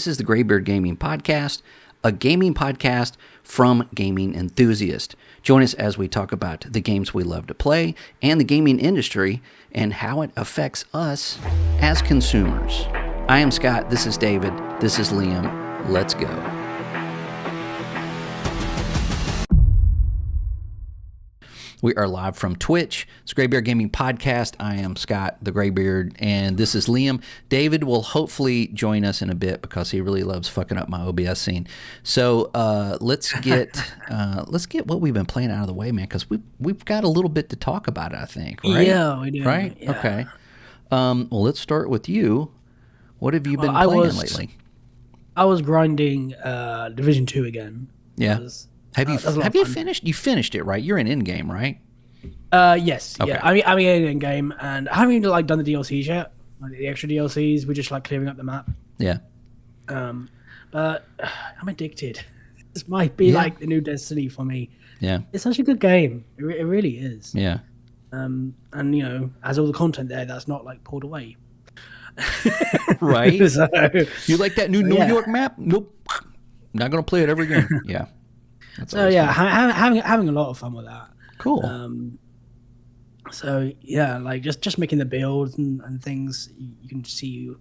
This is the Graybeard Gaming Podcast, a gaming podcast from gaming enthusiasts. Join us as we talk about the games we love to play and the gaming industry and how it affects us as consumers. I am Scott. This is David. This is Liam. Let's go. We are live from Twitch. It's Graybeard Gaming Podcast. I am Scott, the Graybeard, and this is Liam. David will hopefully join us in a bit because he really loves fucking up my OBS scene. So let's get what we've been playing out of the way, man, because we've got a little bit to talk about it, I think, right? Yeah, we do. Right? Yeah. Okay. Well, let's start with you. What have you been playing lately? I was grinding Division 2 again. Yeah. Have you finished? You finished it, right? You're in in-game, right? Yes. Okay. Yeah. I'm in game, and I haven't even done the DLCs yet. Like the extra DLCs, we're just clearing up the map. Yeah. But I'm addicted. This might be like the new Destiny for me. Yeah. It's such a good game. It really is. Yeah. And has all the content there that's not pulled away. Right. So, you like that new New York map? Nope. Not gonna play it ever again. Yeah. having a lot of fun with that. Cool. So yeah, just making the builds and things. You can see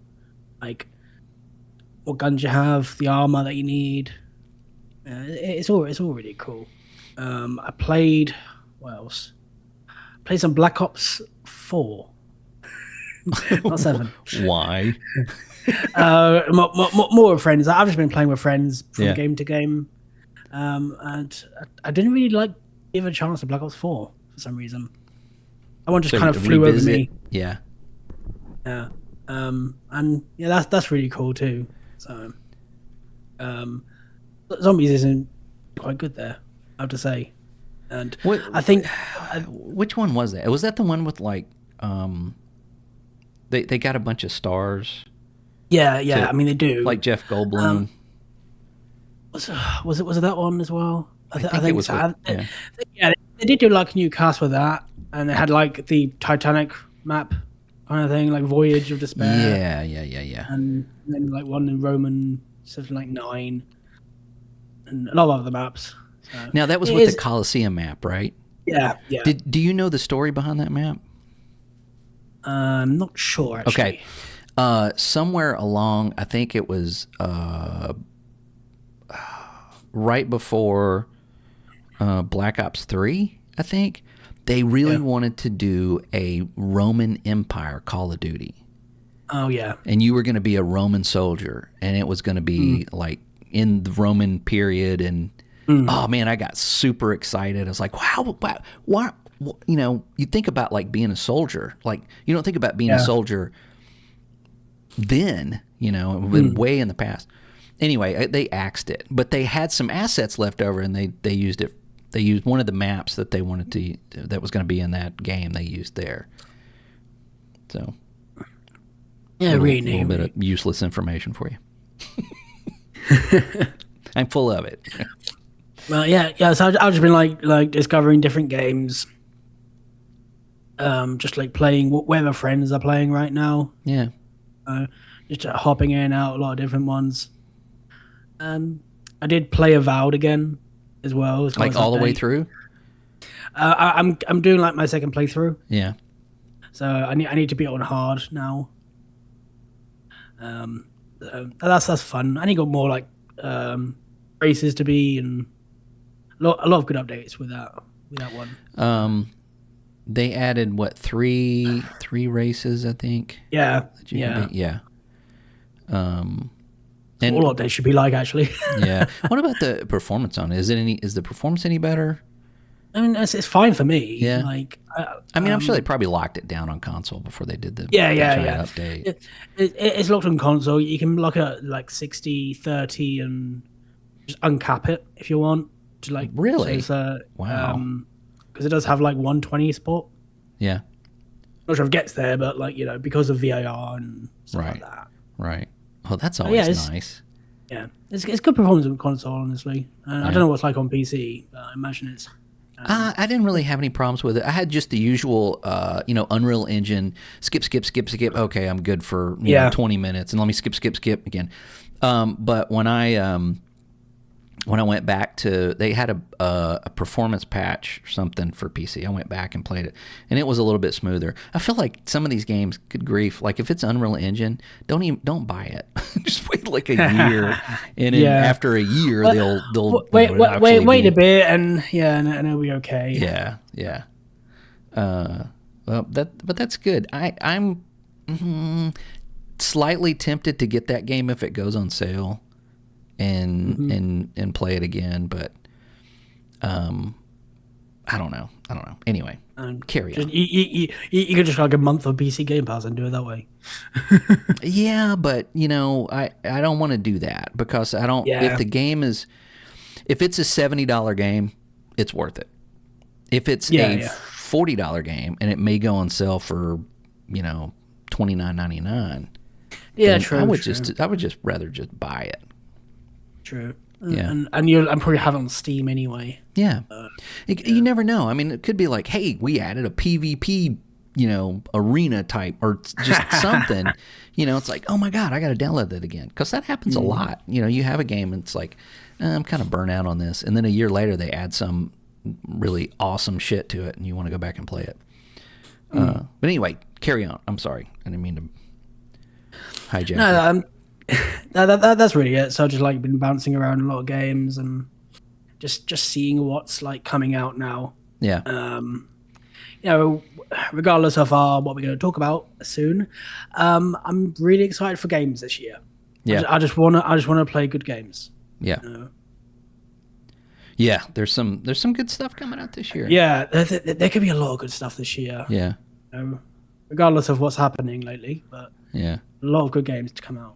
what guns you have, the armor that you need. It's all really cool. I played what else? Played some Black Ops 4. Not 7. Why? More with friends. I've just been playing with friends from game to game. And I didn't really give a chance to Black Ops 4 for some reason. I want just kind of flew over me. Yeah. Yeah. And that's really cool too. So, zombies isn't quite good there, I have to say. And I think which one was that? Was that the one with they got a bunch of stars? Yeah. I mean, they do. Like Jeff Goldblum. Was it that one as well? I think it was. They did do a new cast with that, and they had the Titanic map kind of thing, Voyage of Despair. Yeah. And then one in Roman, something 9, and a lot of other maps. So now that was with the Colosseum map, right? Yeah. Do you know the story behind that map? I'm not sure actually. Okay. Somewhere along, I think it was right before Black Ops 3, I think, they really wanted to do a Roman Empire Call of Duty. Oh, yeah. And you were going to be a Roman soldier, and it was going to be in the Roman period. And oh man, I got super excited. I was like, wow, why? You think about being a soldier. You don't think about being a soldier then, way in the past. Anyway, they axed it, but they had some assets left over, and they used it. They used one of the maps that they wanted to that was going to be in that game. They used there. So, a little bit of useless information for you. I'm full of it. Well, yeah. So I've just been discovering different games. Just playing whatever friends are playing right now. Yeah. Just hopping in and out a lot of different ones. I did play Avowed again as well. All the way through? I'm doing my second playthrough. Yeah. So I need to be on hard now. That's fun. I need to go more races to be, and a lot of good updates with that one. They added three races, I think. Yeah. Yeah. And all updates should be actually. Yeah. What about the performance on it? Is the performance any better? I mean, it's fine for me. Yeah. I'm sure they probably locked it down on console before they did the update. It's locked on console. You can lock it at 60, 30, and just uncap it if you want. To really? So wow. Because it does have 120 support. Yeah. Not sure if it gets there, but because of VAR and stuff like that. Right. Oh, that's always nice. Yeah, it's good performance on console, honestly. I don't know what's on PC, but I imagine it's. I didn't really have any problems with it. I had just the usual, Unreal Engine, skip. Okay, I'm good for 20 minutes, and let me skip again. But when I went back to, they had a performance patch or something for PC. I went back and played it, and it was a little bit smoother. I feel like some of these games, good grief, like if it's Unreal Engine, don't buy it. Just wait like a year, and then after a year, they'll wait a bit, and and it'll be okay. Yeah. Well, that's good. I'm slightly tempted to get that game if it goes on sale. And play it again, but I don't know. Anyway, carry on. You could just like a month of PC Game Pass and do it that way. Yeah, but I don't want to do that because I don't. Yeah. If it's a $70 game, it's worth it. If it's a $40 game and it may go on sale for $29.99, true. I would just rather just buy it. True. Yeah. And I'm probably have it on Steam anyway. Yeah. You never know. I mean, it could be like, hey, we added a PvP, arena type or just something. It's like, oh my God, I got to download that again. Because that happens a lot. You have a game and it's like, I'm kind of burnt out on this. And then a year later, they add some really awesome shit to it and you want to go back and play it. But anyway, carry on. I'm sorry. I didn't mean to hijack. No, that's really it. So I've just like been bouncing around a lot of games and just seeing what's like coming out now. Yeah. Regardless of what we're going to talk about soon, I'm really excited for games this year. Yeah. I just want to play good games. Yeah. Yeah. There's some good stuff coming out this year. Yeah. There could be a lot of good stuff this year. Yeah. Regardless of what's happening lately, but yeah, a lot of good games to come out.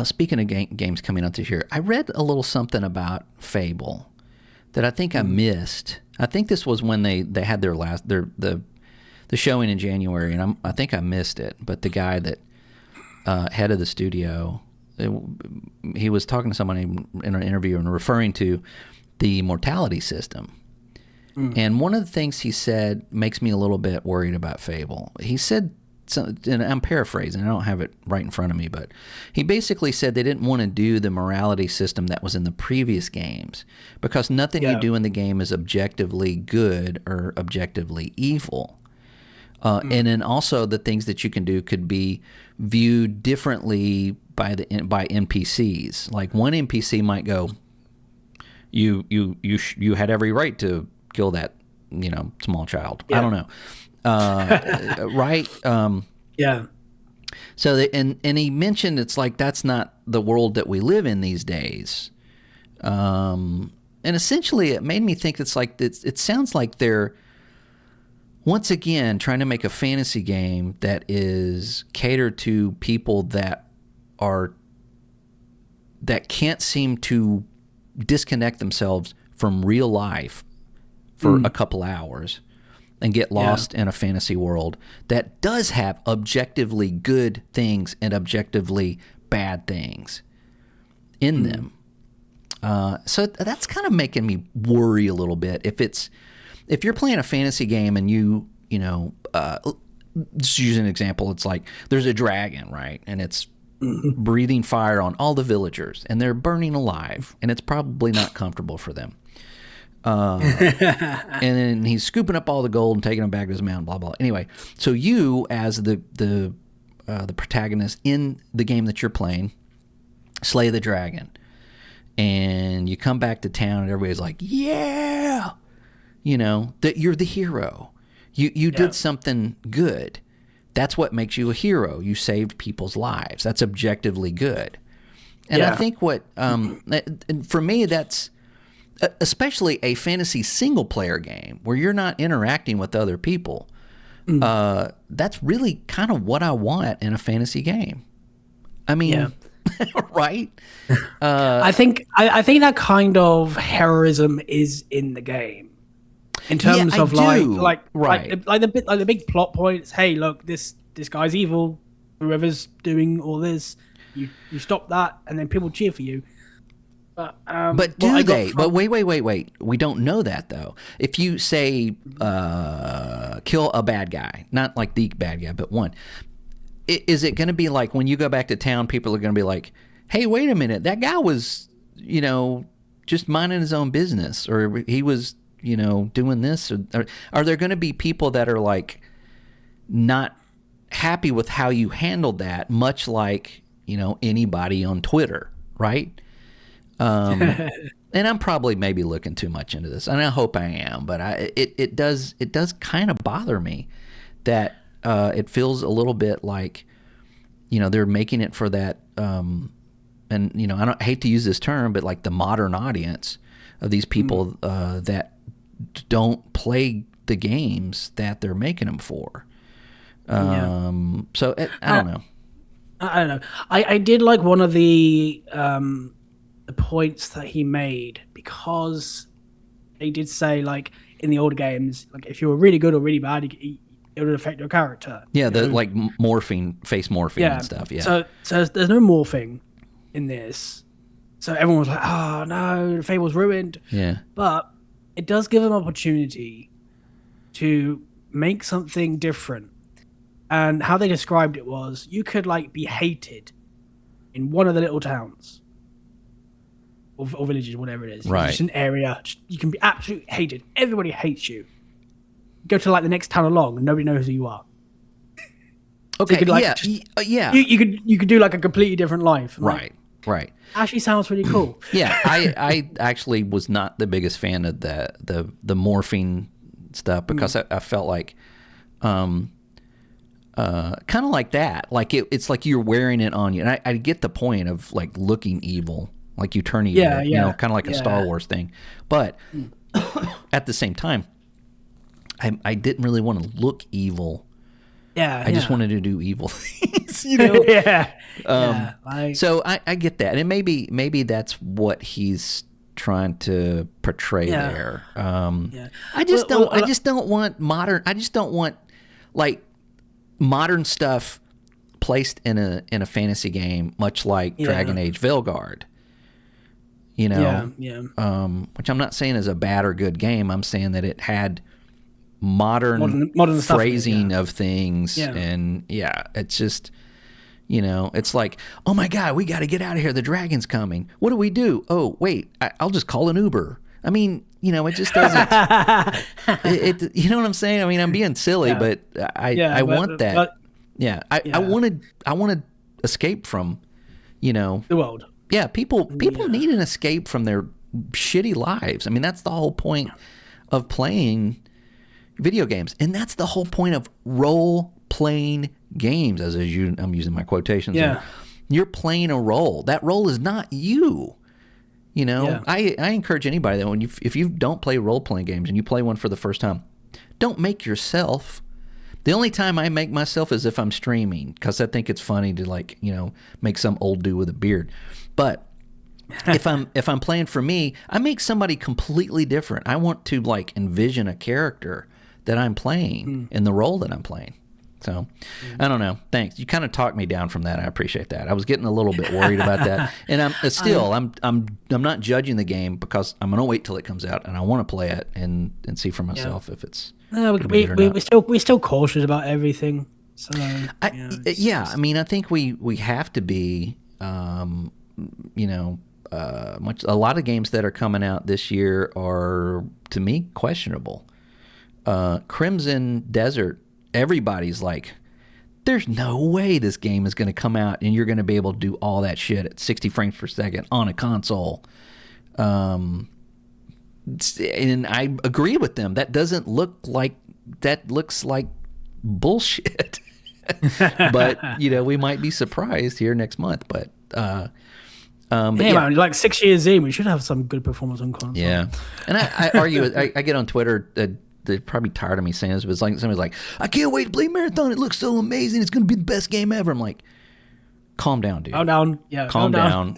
Speaking of games coming out this year, I read a little something about Fable that I think I missed. I think this was when they had the showing in January, and I think I missed it. But the guy that head of the studio, he was talking to someone in an interview and referring to the mortality system. And one of the things he said makes me a little bit worried about Fable. He said, and I'm paraphrasing, I don't have it right in front of me, but he basically said they didn't want to do the morality system that was in the previous games because nothing you do in the game is objectively good or objectively evil. And then also the things that you can do could be viewed differently by NPCs. Like one NPC might go, you had every right to kill that small child. I don't know. Right? Yeah. So and he mentioned it's like that's not the world that we live in these days. And essentially, it made me think it's like it sounds like they're once again trying to make a fantasy game that is catered to people that can't seem to disconnect themselves from real life for a couple hours and get lost in a fantasy world that does have objectively good things and objectively bad things in them. So that's kind of making me worry a little bit. If you're playing a fantasy game and just use an example, it's like there's a dragon, right? And it's breathing fire on all the villagers and they're burning alive and it's probably not comfortable for them. And then he's scooping up all the gold and taking them back to his mountain, blah, blah. Anyway, so you, as the protagonist in the game that you're playing, slay the dragon. And you come back to town and everybody's like, yeah, that you're the hero. You did something good. That's what makes you a hero. You saved people's lives. That's objectively good. And I think for me, that's... especially a fantasy single-player game where you're not interacting with other people, that's really kind of what I want in a fantasy game. I mean, right? I think that kind of heroism is in the game, in terms of like the big plot points. Hey, look, this guy's evil. Whoever's doing all this, you stop that, and then people cheer for you. But do they? But wait. We don't know that, though. If you say kill a bad guy, not like the bad guy, but one, is it going to be like when you go back to town, people are going to be like, hey, wait a minute, that guy was, just minding his own business, or he was, doing this? Or are there going to be people that are like not happy with how you handled that, much like, anybody on Twitter, right? And I'm probably maybe looking too much into this, and I hope I am, but it does kind of bother me that it feels a little bit like, they're making it for that, and I hate to use this term, but like the modern audience of these people that don't play the games that they're making them for. So I don't know. I don't know. I did like one of the points that he made, because they did say, like, in the older games, like, if you were really good or really bad, it would affect your character. Yeah, like face morphing and stuff. Yeah. So there's no morphing in this. So everyone was like, oh no, the Fable's ruined. Yeah. But it does give them opportunity to make something different. And how they described it was, you could like be hated in one of the little towns or villages, whatever it is. Right. Just an area. You can be absolutely hated. Everybody hates you. Go to like the next town along and nobody knows who you are. Okay. So you could, like, yeah. You could do like a completely different life. Right. Right. Actually sounds really cool. Yeah. I actually was not the biggest fan of the morphing stuff, because I felt like, kind of like that. Like it's like you're wearing it on you. And I get the point of like looking evil, like you turn evil, kind of like a Star Wars thing. But at the same time, I didn't really want to look evil. Yeah. I just wanted to do evil things, So I get that. And maybe that's what he's trying to portray there. I just don't want like modern stuff placed in a fantasy game, much like Dragon Age Veilguard. Which I'm not saying is a bad or good game. I'm saying that it had modern phrasing of things, and it's just, it's like, oh my god, we got to get out of here. The dragon's coming. What do? Oh wait, I'll just call an Uber. I mean, it just doesn't. You know what I'm saying? I mean, I'm being silly, but I want that. I wanted to escape from, the world. Yeah, people need an escape from their shitty lives. I mean, that's the whole point of playing video games, and that's the whole point of role-playing games. I'm using my quotations. Yeah, you're playing a role. That role is not you. I encourage anybody that if you don't play role-playing games and you play one for the first time, don't make yourself. The only time I make myself is if I'm streaming, because I think it's funny to make some old dude with a beard. But if I'm playing for me, I make somebody completely different. I want to envision a character that I'm playing in the role that I'm playing. So I don't know. Thanks. You kind of talked me down from that. I appreciate that. I was getting a little bit worried about that, and I'm not judging the game, because I'm gonna wait till it comes out, and I want to play it and see for myself if it's. We're still cautious about everything. So I mean, I think we have to be. A lot of games that are coming out this year are, to me, questionable. Crimson Desert, everybody's like, there's no way this game is going to come out and you're going to be able to do all that shit at 60 frames per second on a console. And I agree with them. That doesn't look like, that looks like bullshit. But, we might be surprised here next month. But man, like 6 years in, we should have some good performance on console. Yeah. And I argue, I get on Twitter, they're probably tired of me saying this, but it's like somebody's like, I can't wait to play Marathon. It looks so amazing. It's going to be the best game ever. I'm like, calm down, dude. Calm down. Yeah. Calm down.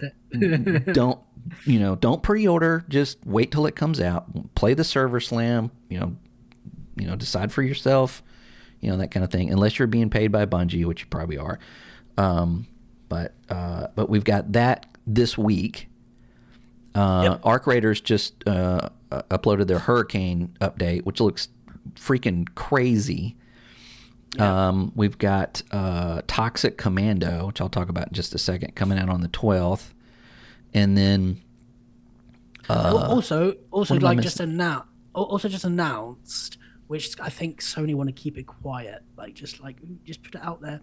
Don't pre-order. Just wait till it comes out. Play the server slam. Decide for yourself. That kind of thing. Unless you're being paid by Bungie, which you probably are. But we've got that this week. Arc Raiders just uploaded their Hurricane update, which looks freaking crazy. We've got Toxic Commando, which I'll talk about in just a second, coming out on the 12th. And then also what am I like missing? just announced, which I think Sony want to keep it quiet, like just put it out there.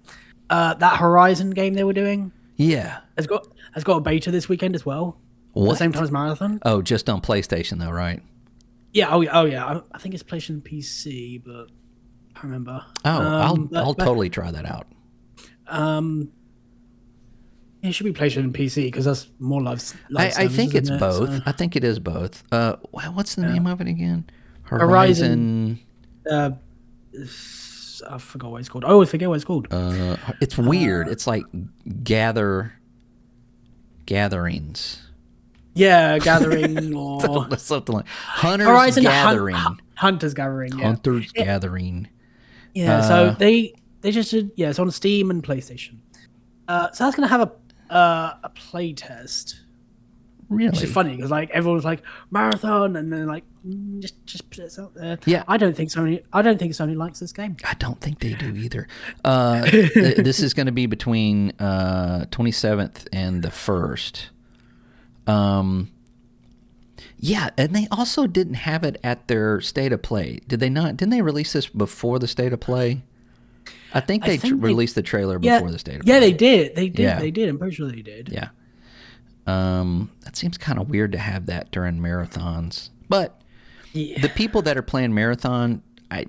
That Horizon game they were doing Yeah. has got a beta this weekend as well, at the same time What? as Marathon. Oh, just on PlayStation though, right? Yeah. Oh yeah. I think it's PlayStation PC, but I can't remember. Oh, I'll But totally try that out. um, it should be PlayStation PC because that's more live I service, think it's isn't it? both. So I think it is both. What's the yeah. name of it again? Horizon. Horizon. Uh, I forgot what it's called. I always forget what it's called. It's weird. It's like gatherings. Yeah, Gathering or Something like Hunter's Horizon Gathering. Hunter's Gathering. Yeah, Hunter's Gathering. yeah. So they just did, yeah. It's on Steam and PlayStation. So that's gonna have a play test, which is Really? funny because like everyone's like Marathon, and then like just put it out there. Yeah. I don't think Sony likes this game. I don't think they do either. This is going to be between 27th and the 1st. Yeah, and they also didn't have it at their State of Play. Did they not? Didn't they release this before the State of Play? I think they released the trailer before the State of Play. Yeah, they did. They did. Yeah. They did. I'm pretty sure they did. Yeah. That seems kind of weird to have that during marathons. But Yeah. the people that are playing marathon, I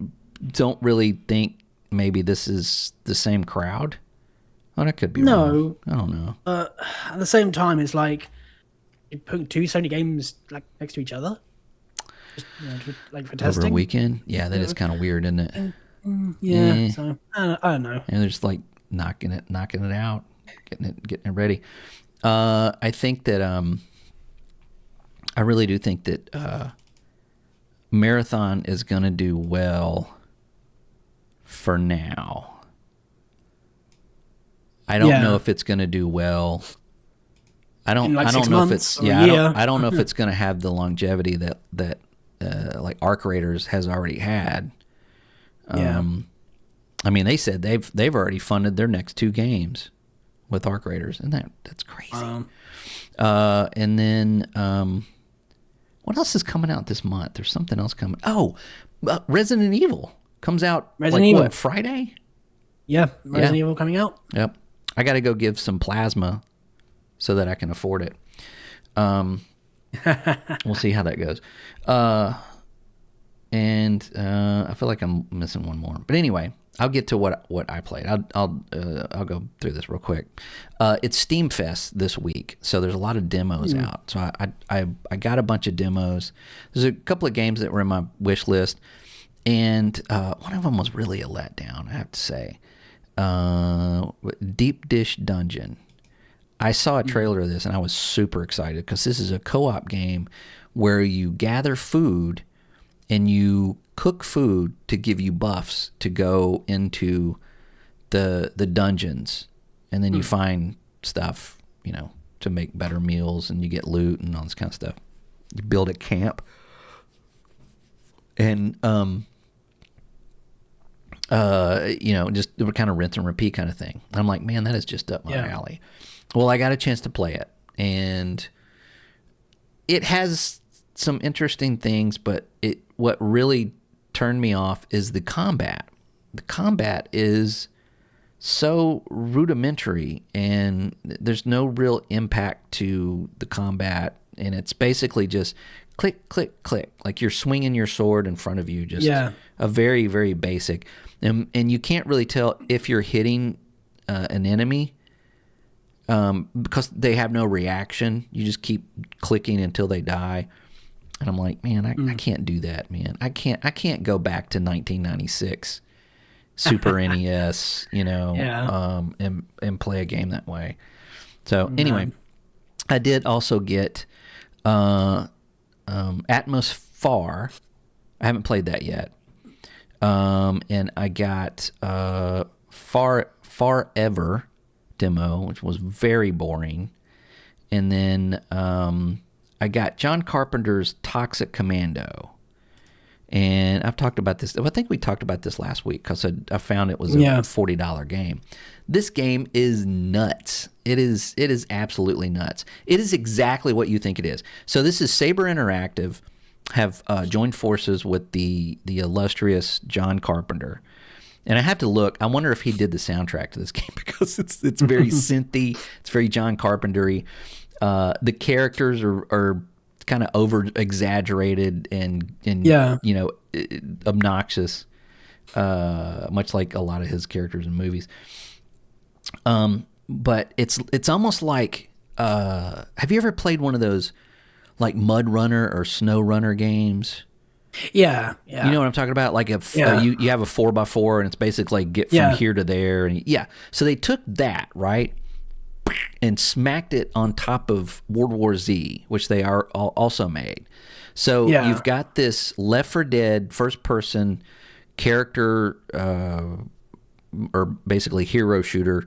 don't really think maybe this is the same crowd. Oh, that could be wrong. I don't know. At the same time, it's like you put two Sony games like next to each other, just, like for testing. Over a weekend? Yeah, that is kind of weird, isn't it? Yeah. Eh. So I don't know. And they're just like knocking it out, getting it ready. I think that I really do think that Marathon is going to do well for now. I don't know if it's going to do well. I don't know if it's I don't know if it's going to have the longevity that like Arc Raiders has already had. Yeah. I mean, they said they've already funded their next 2 games with Arc Raiders, and that's crazy. And then what else is coming out this month? There's something else coming. Oh, Resident Evil comes out what, Friday? Yeah, Resident Evil coming out. Yep. I got to go give some plasma so that I can afford it. We'll see how that goes. And I feel like I'm missing one more. But anyway, I'll get to what I played. I'll go through this real quick. It's Steam Fest this week, so there's a lot of demos out. So I got a bunch of demos. There's a couple of games that were in my wish list, and one of them was really a letdown, I have to say. Deep Dish Dungeon. I saw a trailer of this, and I was super excited because this is a co-op game where you gather food and you cook food to give you buffs to go into the dungeons, and then you find stuff, to make better meals, and you get loot and all this kind of stuff. You build a camp, and just kind of rinse and repeat kind of thing. I'm like, man, that is just up my alley. Well, I got a chance to play it, and it has some interesting things, but what really turned me off is the combat. The combat is so rudimentary, and there's no real impact to the combat, and it's basically just click, click, click, like you're swinging your sword in front of you, just a very, very basic. And you can't really tell if you're hitting an enemy because they have no reaction. You just keep clicking until they die. And I'm like, man, I can't do that, man. I can't go back to 1996 Super NES, and play a game that way. So anyway, I did also get Atmos Far. I haven't played that yet. And I got Forever demo, which was very boring. And then I got John Carpenter's Toxic Commando. And I've talked about this. I think we talked about this last week because I found it was a $40 game. This game is nuts. It is absolutely nuts. It is exactly what you think it is. So this is Saber Interactive, have joined forces with the illustrious John Carpenter. And I have to look. I wonder if he did the soundtrack to this game because it's very synthy. It's very John Carpenter-y. The characters are kind of over exaggerated and obnoxious, much like a lot of his characters in movies. But it's almost like have you ever played one of those like Mud Runner or Snow Runner games? Yeah. You know what I'm talking about? Like you have a 4x4 and it's basically get from here to there, and so they took that, right, and smacked it on top of World War Z, which they are also made. So you've got this Left 4 Dead first-person character, or basically hero shooter,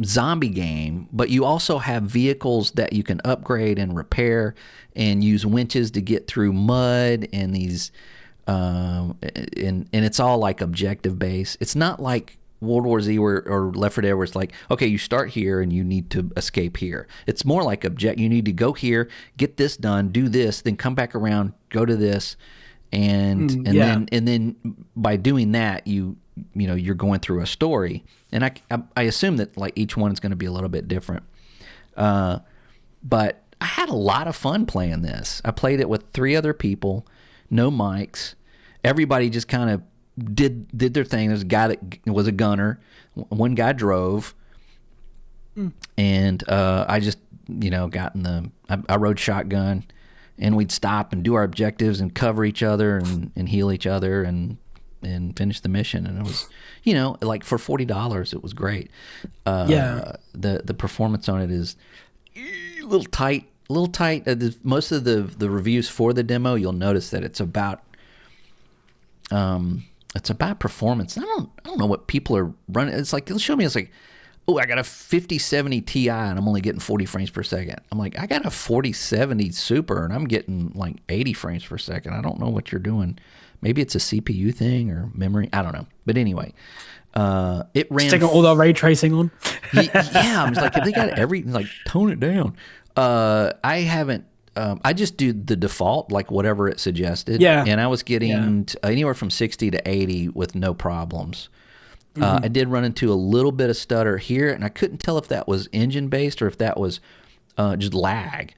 zombie game, but you also have vehicles that you can upgrade and repair and use winches to get through mud and these, and it's all like objective based. It's not like World War Z or Left 4 Dead where it's like, okay, you start here and you need to escape here. It's more like you need to go here, get this done, do this, then come back around, go to this, and then by doing that you're going through a story. And I assume that like each one is going to be a little bit different. But I had a lot of fun playing this. I played it with 3 other people, no mics. Everybody just kind of did their thing. There's a guy that was a gunner. One guy drove. And I just, got in I rode shotgun, and we'd stop and do our objectives and cover each other and heal each other and finish the mission. And it was, like for $40, it was great. The performance on it is a little tight. Most of the reviews for the demo, you'll notice that it's about performance. I don't know what people are running. It's like, they'll show me, it's like, oh, I got a 5070 Ti and I'm only getting 40 frames per second. I'm like, I got a 4070 Super and I'm getting like 80 frames per second. I don't know what you're doing. Maybe it's a CPU thing or memory. I don't know. But anyway, it ran. Taking all the ray tracing on. Yeah, I'm just like, if they got tone it down. I haven't. I just do the default, like whatever it suggested. Yeah. And I was getting anywhere from 60 to 80 with no problems. I did run into a little bit of stutter here, and I couldn't tell if that was engine-based or if that was just lag,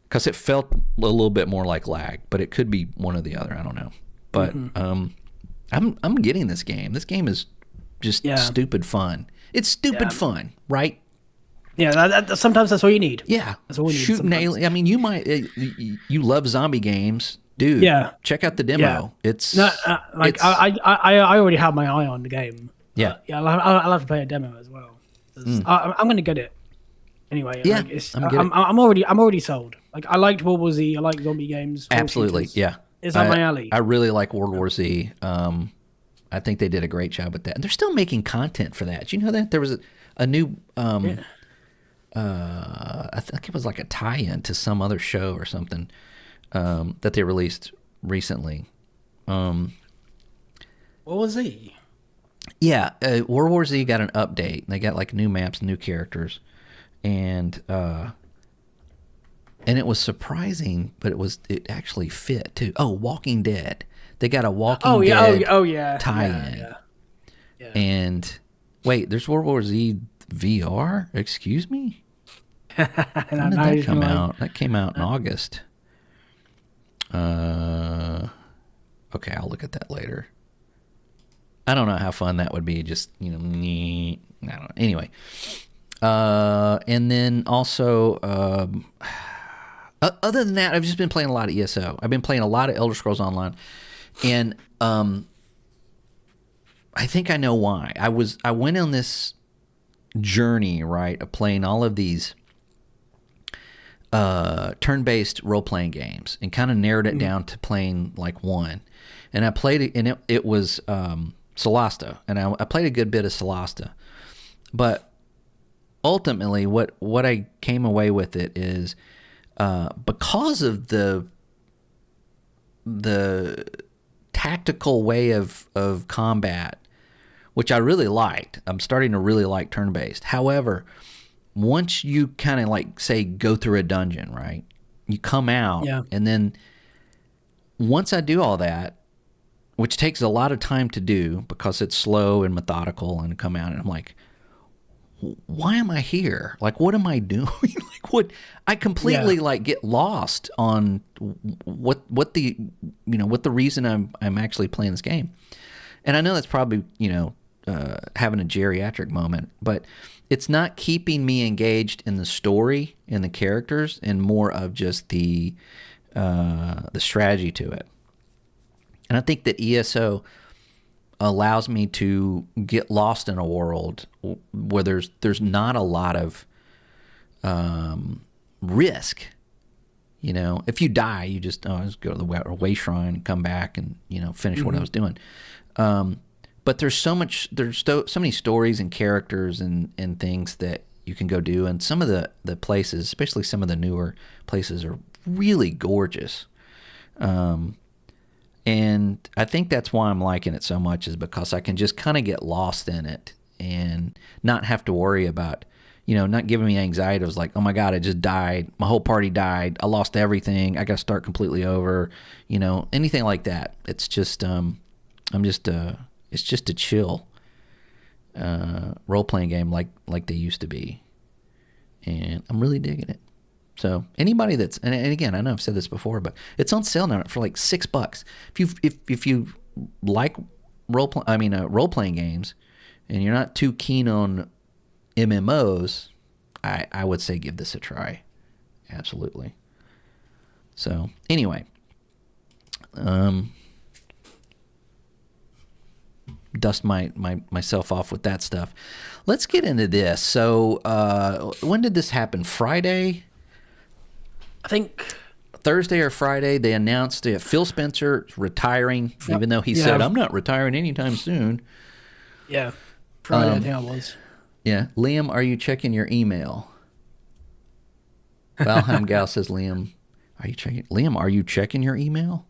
because it felt a little bit more like lag, but it could be one or the other. I don't know. But I'm getting this game. This game is just stupid fun. It's stupid fun, right? Yeah, sometimes that's all you need. Yeah. That's all you need. Shooting alien. I mean, you might you love zombie games. Dude, check out the demo. Yeah. It's I already have my eye on the game. Yeah, I'll have to play a demo as well. I'm going to get it anyway. Yeah, I'm already sold. Like, I liked World War Z. I like zombie games. Absolutely, yeah. It's up my alley. I really like World War Z. I think they did a great job with that, and they're still making content for that. You know that there was a new. I think it was like a tie-in to some other show or something that they released recently. What was he? Yeah, World War Z got an update. They got like new maps, new characters, and it was surprising, but it actually fit too. Oh, Walking Dead. They got a Walking Dead tie-in. Yeah. And wait, there's World War Z VR? Excuse me? When did that come out? That came out in August. Okay, I'll look at that later. I don't know how fun that would be. Just, I don't know. Anyway. And then also, other than that, I've just been playing a lot of ESO. I've been playing a lot of Elder Scrolls Online. And I think I know why. I went on this journey, right, of playing all of these turn-based role-playing games and kind of narrowed it down to playing like one. And I played it, and it was Solasta, and I played a good bit of Solasta. But ultimately, what I came away with it is because of the the tactical way of combat, which I really liked. I'm starting to really like turn-based. However, once you kind of like say go through a dungeon, right? You come out, Yeah. and then once I do all that, which takes a lot of time to do because it's slow and methodical, and come out and I'm like, why am I here? Like, what am I doing? Like, what? I completely like get lost on what the what the reason I'm actually playing this game. And I know that's probably having a geriatric moment, but it's not keeping me engaged in the story and the characters, and more of just the strategy to it. And I think that ESO allows me to get lost in a world where there's not a lot of risk. If you die, you just just go to the way shrine and come back and finish what I was doing. But there's so many stories and characters and things that you can go do, and some of the places, especially some of the newer places, are really gorgeous. And I think that's why I'm liking it so much, is because I can just kind of get lost in it and not have to worry about, not giving me anxiety. I was like, oh my God, I just died. My whole party died. I lost everything. I got to start completely over, anything like that. It's just, it's just a chill role-playing game like they used to be. And I'm really digging it. So anybody that's, and again, I know I've said this before, but it's on sale now for like $6. If you like role-playing games, and you're not too keen on MMOs, I would say give this a try. Absolutely. So anyway, dust myself off with that stuff. Let's get into this. So when did this happen? Friday? I think Thursday or Friday, they announced Phil Spencer retiring, even though he said, I'm not retiring anytime soon. Yeah, Friday, I think I was. Yeah. Liam, are you checking your email? Valheim Gal says, Liam, are you checking your email?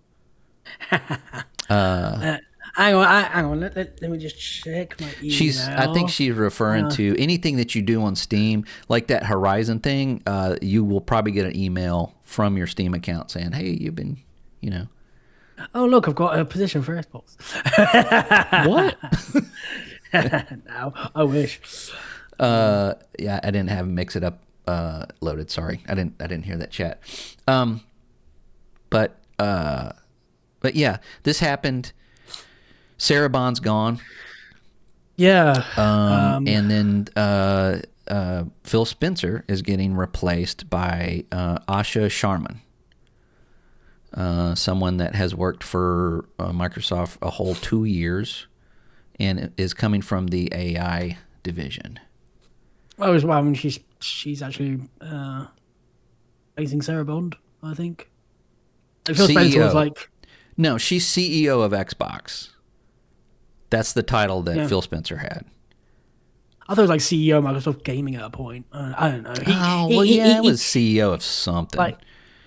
Hang on. Let me just check my email. I think she's referring to anything that you do on Steam, like that Horizon thing. You will probably get an email from your Steam account saying, "Hey, you've been, Oh, look, I've got a position for Xbox. What? No, I wish. Yeah, I didn't have Mix It Up loaded. Sorry, I didn't hear that chat. But yeah, this happened. Sarah Bond's gone. Yeah. And then Phil Spencer is getting replaced by Asha Sharman, someone that has worked for Microsoft a whole 2 years and is coming from the AI division. Oh, as well, I mean, she's actually replacing Sarah Bond, I think. Like Phil Spencer was like... No, she's CEO of Xbox. That's the title that Phil Spencer had. I thought it was like CEO of Microsoft Gaming at a point. I don't know. He was CEO of something. Like,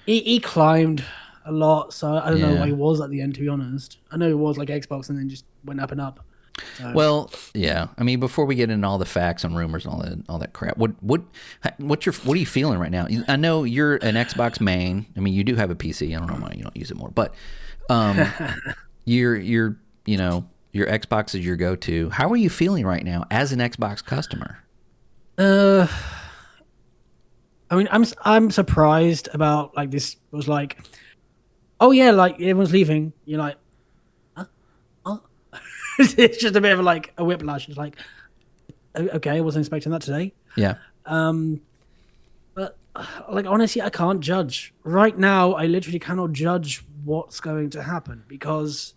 he climbed a lot, so I don't know what he was at the end, to be honest. I know it was like Xbox and then just went up and up. So. Well, yeah. I mean, before we get into all the facts and rumors and all that crap, what are you feeling right now? I know you're an Xbox main. I mean, you do have a PC. I don't know why you don't use it more, but your Xbox is your go-to. How are you feeling right now as an Xbox customer? I mean, I'm surprised about like this was like, oh yeah, like everyone's leaving. You're like, huh? It's just a bit of like a whiplash. It's like, okay, I wasn't expecting that today. Yeah. But like honestly, I can't judge right now. I literally cannot judge what's going to happen because.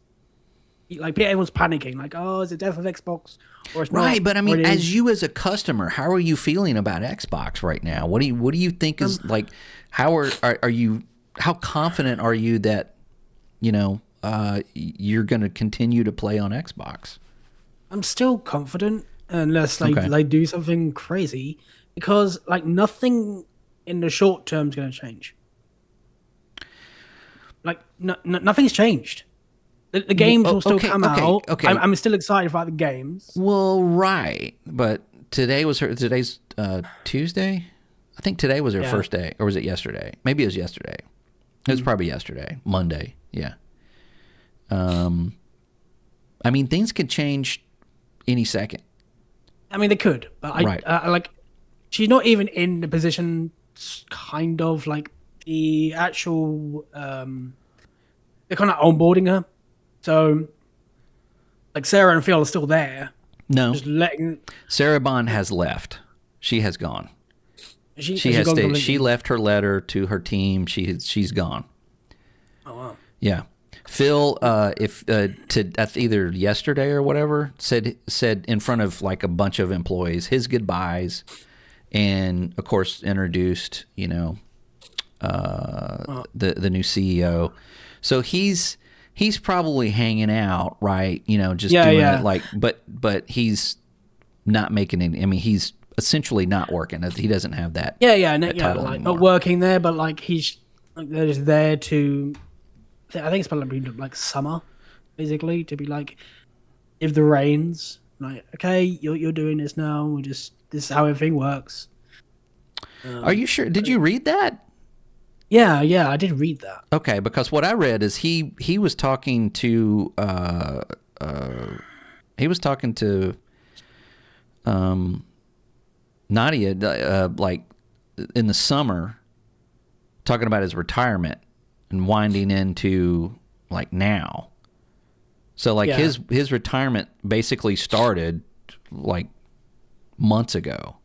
Like everyone's panicking, like, "Oh, is it death of Xbox?" Or it's not. Right, but I mean, as you as a customer, how are you feeling about Xbox right now? What do you think is like? How are you? How confident are you that you're going to continue to play on Xbox? I'm still confident unless they do something crazy, because like nothing in the short term is going to change. like nothing's changed. The games will still come out. Okay. I'm still excited about the games. Well, right, but today's Tuesday. I think today was her first day, or was it yesterday? Maybe it was yesterday. It was probably yesterday, Monday. Yeah. I mean, things could change any second. I mean, they could, but like, she's not even in the position. Kind of like the actual, they're kind of onboarding her. So, like Sarah and Phil are still there. No, just letting Sarah Bond has left. She has gone. She has gone stayed. completely? She left her letter to her team. She's gone. Oh wow. Yeah. Phil, either yesterday or whatever, said in front of like a bunch of employees his goodbyes, and of course introduced the new CEO. So he's probably hanging out, right? Just doing it like, but he's not making any. I mean, he's essentially not working. He doesn't have that. That title like anymore. not working there, but like they're just there to. I think it's probably like summer, basically, to be like, give the reins. Like, okay, you're doing this now. This is how everything works. Are you sure? Did you read that? Yeah, I did read that. Okay, because what I read is he was talking to Nadia like in the summer, talking about his retirement and winding into like now. So like his retirement basically started like months ago.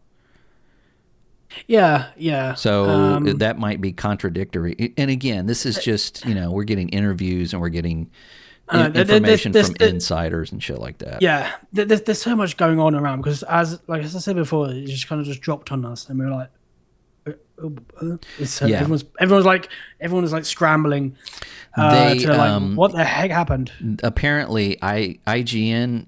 Yeah. So that might be contradictory. And again, this is just, we're getting interviews and we're getting information from insiders and shit like that. Yeah, there's so much going on around because as I said before, it just kind of just dropped on us and we were like, everyone's like scrambling to like what the heck happened. Apparently, IGN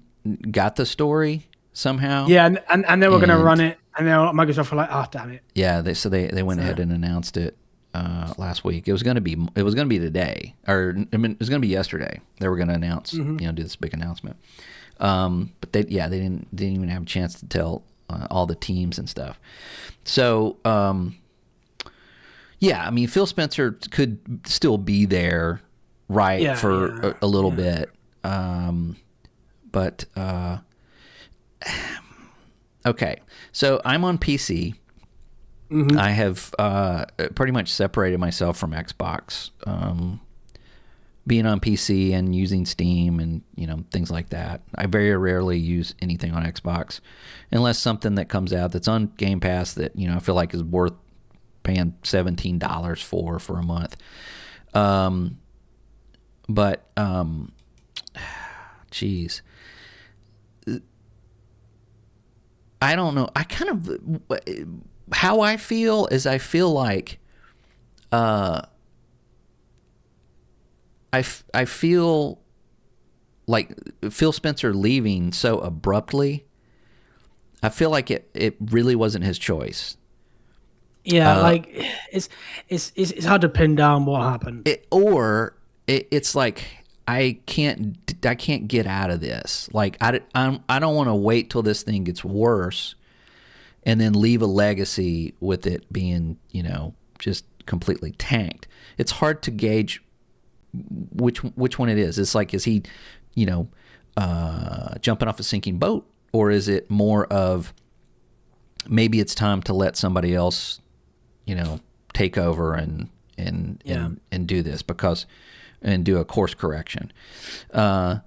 got the story somehow. Yeah, and they were going to run it, and then Microsoft were like, "Oh, damn it!" Yeah, they went ahead and announced it last week. It was going to be today, or it was going to be yesterday. They were going to announce, do this big announcement. But they didn't even have a chance to tell all the teams and stuff. So. Yeah, I mean, Phil Spencer could still be there, right, for a little bit. But, okay. So I'm on PC. Mm-hmm. I have pretty much separated myself from Xbox. Being on PC and using Steam and, things like that. I very rarely use anything on Xbox unless something that comes out that's on Game Pass that, I feel like is worth paying $17 for a month. Geez. I don't know. How I feel is I feel like I feel like Phil Spencer leaving so abruptly. I feel like it really wasn't his choice. Yeah, like it's hard to pin down what happened. It's like I can't get out of this. Like I don't want to wait till this thing gets worse, and then leave a legacy with it being just completely tanked. It's hard to gauge which one it is. It's like, is he jumping off a sinking boat, or is it more of maybe it's time to let somebody else take over and do this and do a course correction. And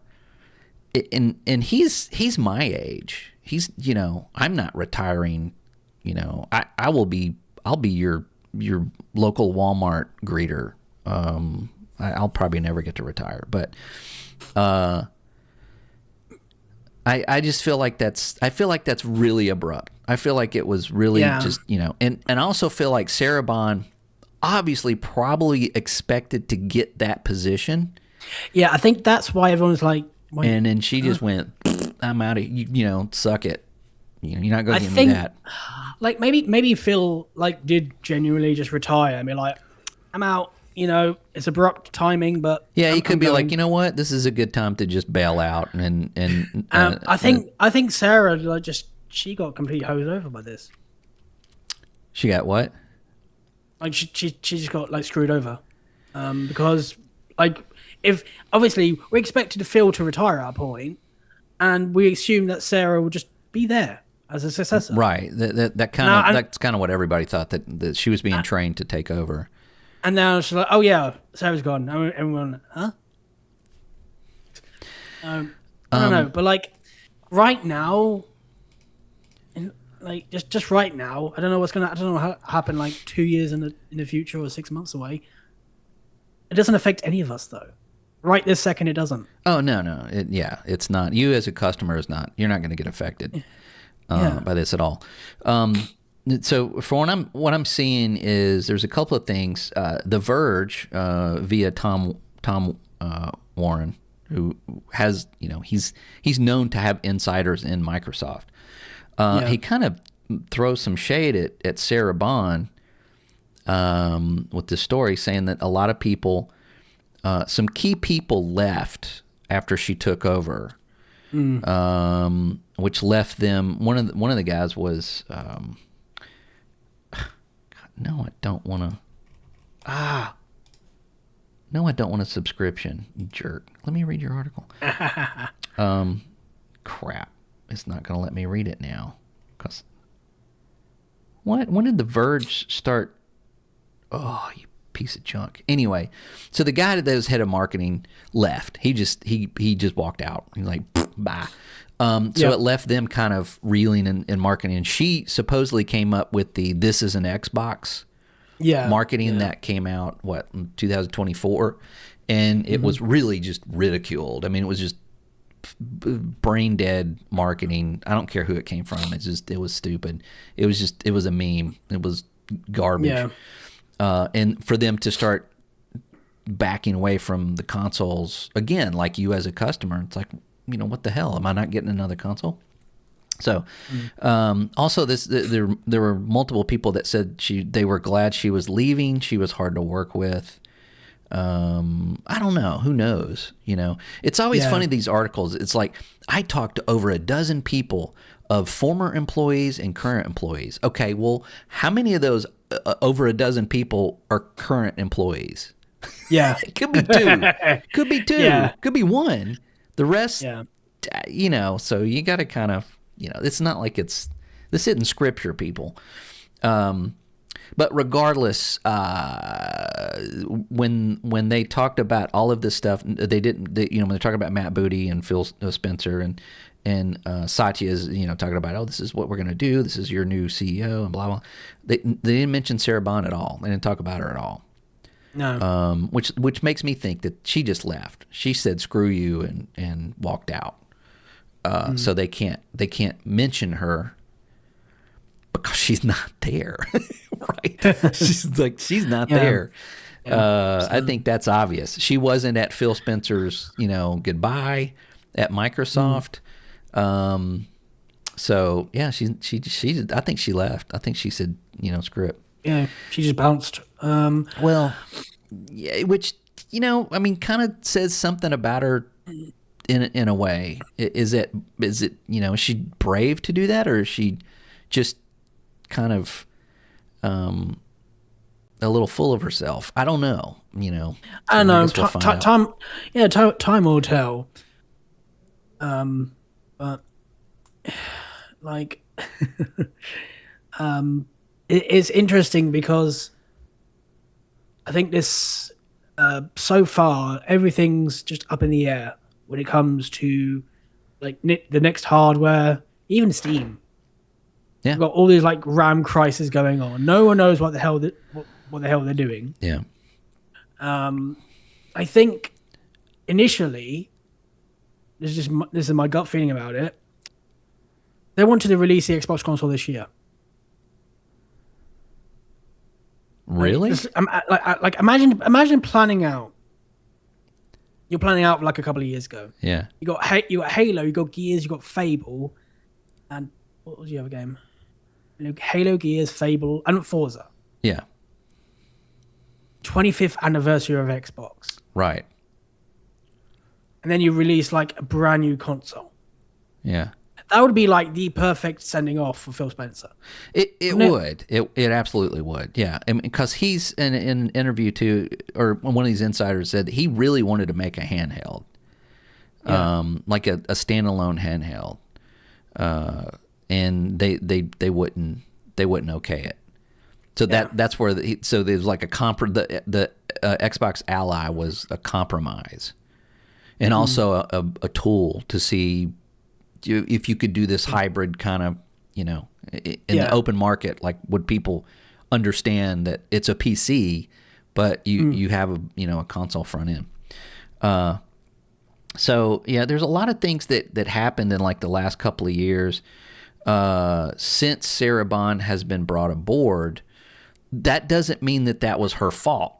he's my age. He's, I'm not retiring, I'll be your local Walmart greeter. I'll probably never get to retire, but, I just feel like that's really abrupt. I feel like it was really just, and I also feel like Sarah Bond obviously probably expected to get that position. Yeah, I think that's why everyone's like, and then she just went, I'm out of you, suck it. You're not going to give me that. Like maybe Phil like did genuinely just retire and be like, I'm out. it's abrupt timing, but Yeah, he I'm could be like, going. you know what, this is a good time to just bail out and I think Sarah like she got completely hosed over by this. she got what? Like she just got like screwed over, because like if obviously we expected Phil to retire at a point, and we assumed that Sarah would just be there as a successor. Right. That kind Now of that's kind of what everybody thought that she was being trained to take over. and now she's like, oh yeah, Sarah's gone. And everyone, huh? I don't know, but like right now, like just right now, I don't know what's gonna. I don't know what happen like 2 years in the future or 6 months away. It doesn't affect any of us though. Right this second, it doesn't. Oh no, it's not. You as a customer is not. You're not going to get affected by this at all. So for what I'm seeing is there's a couple of things. The Verge via Tom Warren, who has he's known to have insiders in Microsoft. He kind of throws some shade at Sarah Bond with this story, saying that a lot of people, some key people left after she took over, which left them. One of the guys was, God, no, I don't want to. No, I don't want a subscription, you jerk. Let me read your article. Crap. It's not going to let me read it now. What? When did The Verge start? Oh, you piece of junk. Anyway, so the guy that was head of marketing left. He just walked out. He's like, bye. So it left them kind of reeling in marketing. And she supposedly came up with this is an Xbox marketing that came out, in 2024? And it was really just ridiculed. I mean, it was just brain dead marketing. I don't care who it came from. It was stupid. It was a meme. It was garbage. And for them to start backing away from the consoles again, like you as a customer, it's like, what the hell? Am I not getting another console? So, also there were multiple people that said they were glad she was leaving. She was hard to work with. I don't know. Who knows? It's always funny, these articles. It's like I talked to over a dozen people of former employees and current employees. Okay, well, how many of those over a dozen people are current employees? Yeah. It could be two. Could be two. Yeah. Could be one. The rest, so you got to kind of, it's not like this isn't scripture, people. But regardless, when they talked about all of this stuff, when they're talking about Matt Booty and Phil Spencer and Satya is talking about, this is what we're going to do, this is your new CEO and blah blah. They didn't mention Sarah Bond at all. They didn't talk about her at all. No. Which makes me think that she just left. She said screw you and walked out. So they can't mention her because she's not there. Right? she's not there. I think that's obvious. She wasn't at Phil Spencer's, goodbye at Microsoft. So yeah, she I think she left. I think she said, screw it. Yeah, she just bounced. Well, yeah, which kind of says something about her in a way. Is it is she brave to do that, or is she just kind of a little full of herself? I don't know. I don't know. We'll Time will tell. But like, it's interesting because I think this so far everything's just up in the air when it comes to like the next hardware, even Steam. Yeah, we've got all these like RAM crises going on. No one knows what the hell they're doing. Yeah. I think initially, this is my gut feeling about it. They wanted to release the Xbox console this year. Really? Like imagine planning out. You're planning out like a couple of years ago. Yeah. You got Halo, you got Gears, you got Fable, and what was the other game? Halo, Gears, Fable, and Forza. Yeah. 25th anniversary of Xbox, Right. and then you release like a brand new console. Yeah. That would be like the perfect sending off for Phil Spencer. It would. It absolutely would. Yeah. Because he's in an interview too, or one of these insiders said he really wanted to make a handheld, like a standalone handheld, and they wouldn't okay it. So that's where so there's like the Xbox Ally was a compromise, and also a tool to see if you could do this hybrid kind of, in the open market, like would people understand that it's a PC, but you have a console front end. So yeah, there's a lot of things that happened in like the last couple of years since Sarah Bond has been brought aboard. That doesn't mean that was her fault.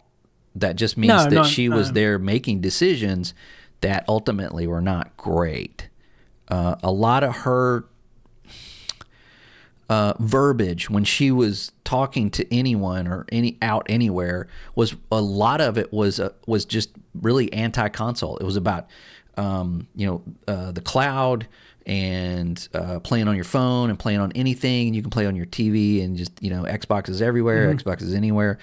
That just means she was there making decisions that ultimately were not great. A lot of her verbiage when she was talking to anyone or anywhere was a lot of it was just really anti-console. It was about the cloud and playing on your phone and playing on anything, and you can play on your TV, and just Xbox is everywhere, Xbox is anywhere.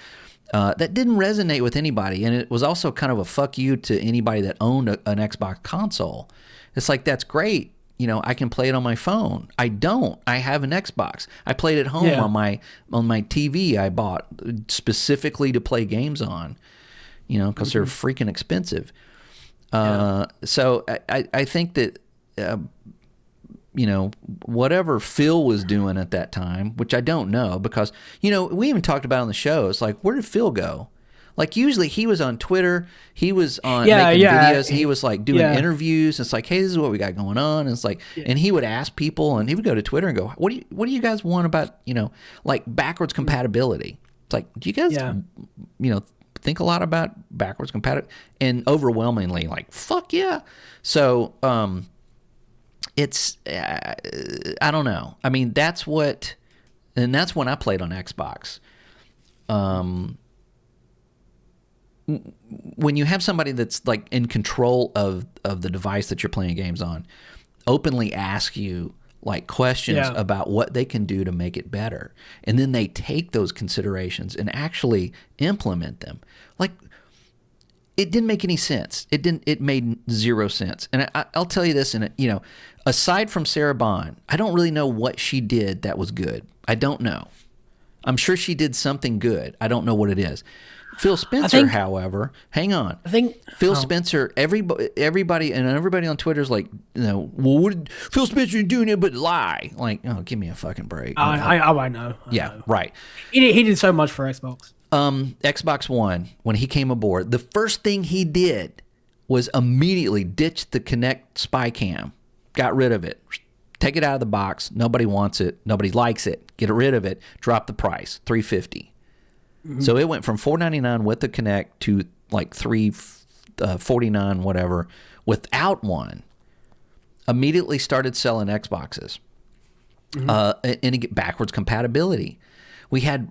That didn't resonate with anybody, and it was also kind of a fuck you to anybody that owned an Xbox console. It's like, that's great. I can play it on my phone. I don't. I have an Xbox. I played it home on my TV I bought specifically to play games on, because they're freaking expensive. So I think that, whatever Phil was doing at that time, which I don't know, because, we even talked about on the show, it's like, where did Phil go? Like, usually he was on Twitter, he was on making videos, he was like doing interviews. It's like, hey, this is what we got going on. And it's like, and he would ask people, and he would go to Twitter and go, what do you guys want about, like backwards compatibility? It's like, do you guys, think a lot about backwards compatibility? And overwhelmingly, like, fuck yeah. So, it's, I don't know. I mean, that's when I played on Xbox. When you have somebody that's like in control of the device that you're playing games on, openly ask you like questions about what they can do to make it better, and then they take those considerations and actually implement them. Like, it didn't make any sense. It made zero sense. And I'll tell you this, aside from Sarah Bond, I don't really know what she did that was good. I don't know. I'm sure she did something good. I don't know what it is. Phil Spencer, however, hang on. Phil Spencer, everybody on Twitter is like, well, what did Phil Spencer doing it but lie? Like, oh, give me a fucking break. I know. Right. He did so much for Xbox. Xbox One, when he came aboard, the first thing he did was immediately ditch the Kinect spy cam, got rid of it, take it out of the box. Nobody wants it. Nobody likes it. Get rid of it. Drop the price, $350. So it went from $499 with the Kinect to like $349 whatever without one. Immediately started selling Xboxes, and backwards compatibility. We had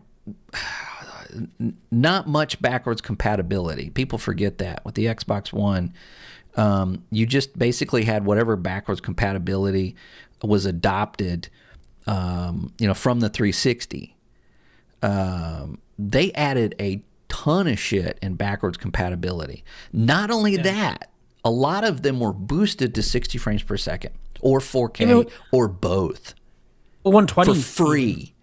not much backwards compatibility. People forget that with the Xbox One. You just basically had whatever backwards compatibility was adopted, from the 360. They added a ton of shit in backwards compatibility. Not only that, a lot of them were boosted to 60 frames per second or 4K or both. Or 120 for free.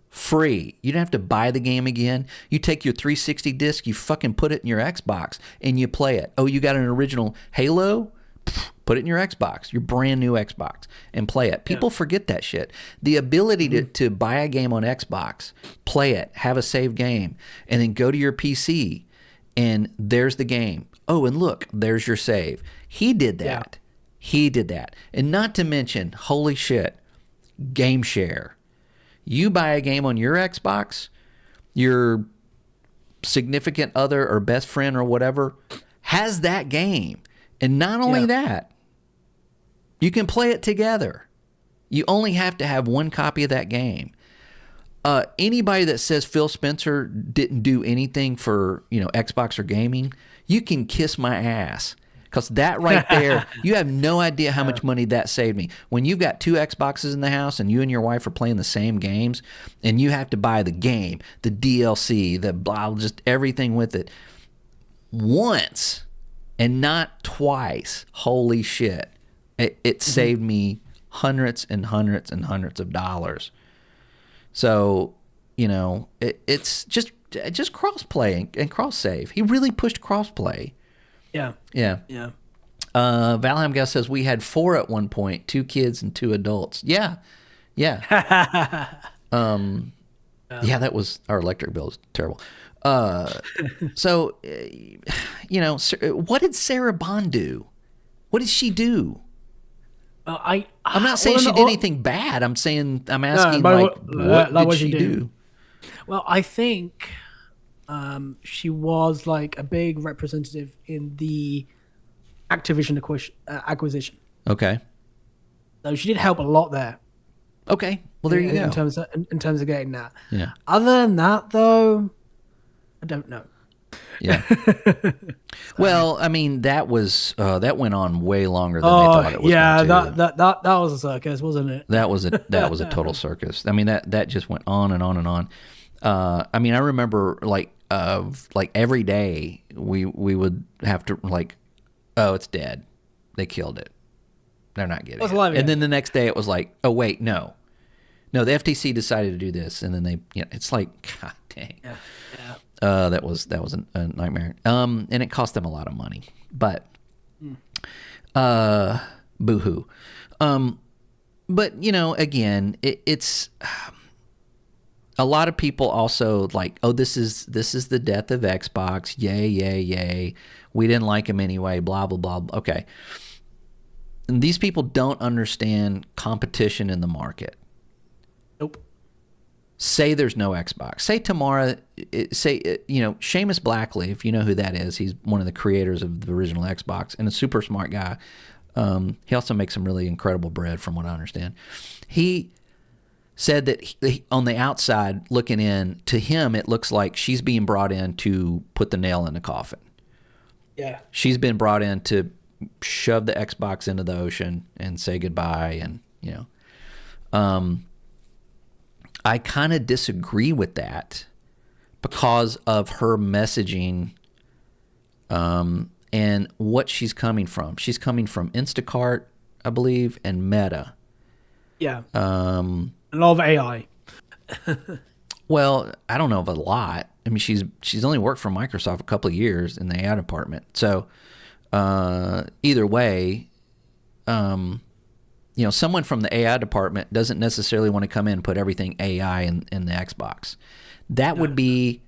Free. You don't have to buy the game again. You take your 360 disc, you fucking put it in your Xbox, and you play it. Oh, you got an original Halo? Put it in your Xbox, your brand new Xbox, and play it. People forget that shit. The ability to buy a game on Xbox, play it, have a saved game, and then go to your PC, and there's the game. Oh, and look, there's your save. He did that. He did that. And not to mention, holy shit, Game Share. You buy a game on your Xbox, your significant other or best friend or whatever has that game. And not only that, you can play it together. You only have to have one copy of that game. Anybody that says Phil Spencer didn't do anything for Xbox or gaming, you can kiss my ass. Because that right there, you have no idea how much money that saved me. When you've got 2 Xboxes in the house and you and your wife are playing the same games, and you have to buy the game, the DLC, the blah, just everything with it once and not twice. Holy shit. It saved me hundreds and hundreds and hundreds of dollars. So, it's just cross-play and cross-save. He really pushed cross-play. Yeah. Yeah. Yeah. Valheim Gus says we had 4 at one point, 2 kids and 2 adults. Yeah. Yeah. Yeah, that was our electric bill was terrible. So, what did Sarah Bond do? What did she do? I'm not saying she did anything bad. I'm asking what did she do? Well, I think she was like a big representative in the Activision acquisition. Okay. So she did help a lot there. Okay. Well, there you go. In terms of getting that. Yeah. Other than that, though, I don't know. Yeah. Well, I mean, that went on way longer than they thought it was. Yeah, that was a circus, wasn't it? That was a total circus. I mean, that just went on and on and on. I mean, I remember like every day we would have to oh, it's dead. They killed it. They're not getting it. And then the next day it was like, oh wait, no, the FTC decided to do this, and then they, it's like, god dang. Yeah. That was a nightmare. And it cost them a lot of money, but boo-hoo. But again, it's a lot of people also like, oh, this is the death of Xbox. Yay, yay, yay. We didn't like him anyway. Blah blah blah. Okay. And these people don't understand competition in the market. Nope. Say there's no Xbox. Say tomorrow, Seamus Blackley, if you know who that is, he's one of the creators of the original Xbox and a super smart guy. He also makes some really incredible bread from what I understand. He said that on the outside looking in, to him, it looks like she's being brought in to put the nail in the coffin. Yeah. She's been brought in to shove the Xbox into the ocean and say goodbye. And, I kind of disagree with that because of her messaging and what she's coming from. She's coming from Instacart, I believe, and Meta. Yeah. A lot of AI. Well, I don't know of a lot. I mean, she's only worked for Microsoft a couple of years in the AI department. So either way, someone from the AI department doesn't necessarily want to come in and put everything AI in the Xbox. That would be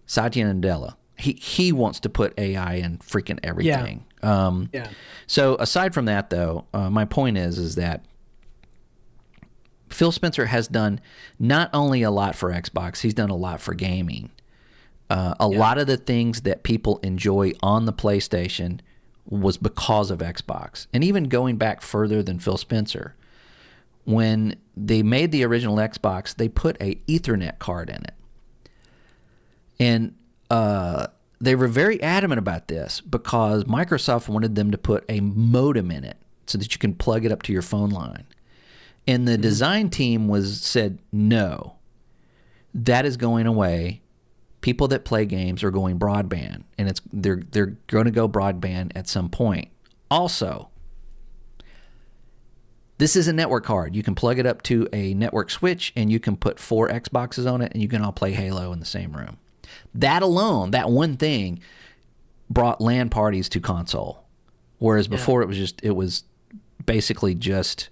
Satya Nadella. He wants to put AI in freaking everything. Yeah. So aside from that, though, my point is that Phil Spencer has done not only a lot for Xbox, he's done a lot for gaming. A lot of the things that people enjoy on the PlayStation was because of Xbox. And even going back further than Phil Spencer, when they made the original Xbox, they put a Ethernet card in it. And they were very adamant about this because Microsoft wanted them to put a modem in it so that you can plug it up to your phone line. And the design team said, no, that is going away. People that play games are going broadband, and they're going to go broadband at some point. Also, this is a network card. You can plug it up to a network switch, and you can put 4 Xboxes on it, and you can all play Halo in the same room. That alone, that one thing, brought LAN parties to console, whereas before it was basically just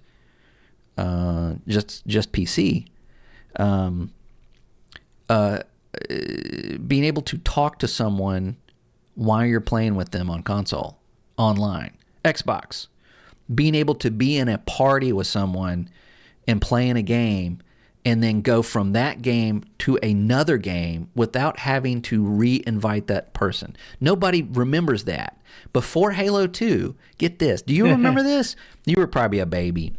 PC. Being able to talk to someone while you're playing with them on console, online, Xbox, being able to be in a party with someone and playing a game and then go from that game to another game without having to re-invite that person. Nobody remembers that. Before Halo 2, get this. Do you remember this? You were probably a baby.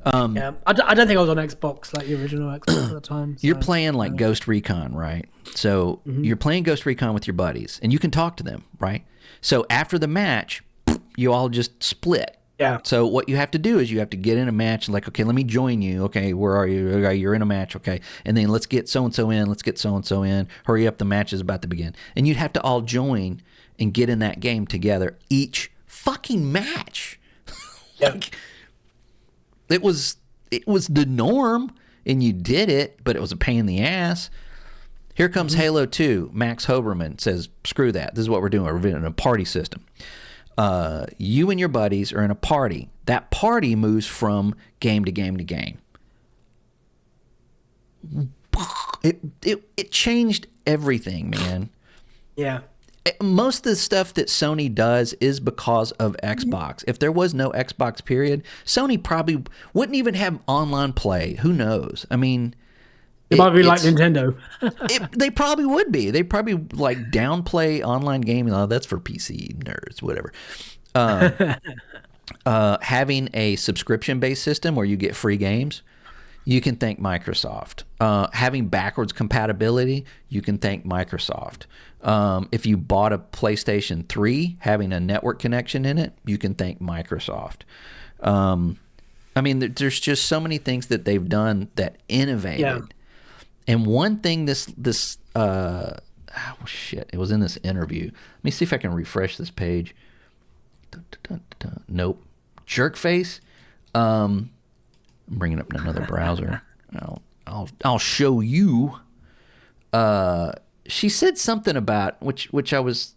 Yeah, I don't think I was on Xbox, like the original Xbox at the time. So, You're playing like Ghost Recon, right? So you're playing Ghost Recon with your buddies, and you can talk to them, right? So after the match, you all just split. Yeah. So what you have to do is you have to get in a match, like, okay, let me join you. Okay, where are you? Okay, you're in a match. Okay, and then let's get so-and-so in. Let's get so-and-so in. Hurry up, the match is about to begin. And you'd have to all join and get in that game together each fucking match. Like, it was the norm, and you did it, but it was a pain in the ass. Here comes Halo 2. Max Hoberman says, screw that. This is what we're doing. We're doing a party system. You and your buddies are in a party. That party moves from game to game to game. It changed everything, man. Yeah. Most of the stuff that Sony does is because of Xbox. If there was no Xbox period, Sony probably wouldn't even have online play. Who knows? I mean, it might be like Nintendo. They probably would be. They probably like downplay online gaming. Oh, that's for PC nerds, whatever. Having a subscription-based system where you get free games, you can thank Microsoft. Having backwards compatibility, you can thank Microsoft. If you bought a PlayStation 3, having a network connection in it, you can thank Microsoft. I mean, there's just so many things that they've done that innovated. Yeah. And one thing it was in this interview. Let me see if I can refresh this page. Nope. Jerkface. I'm bringing up another browser. I'll show you. She said something about which I was,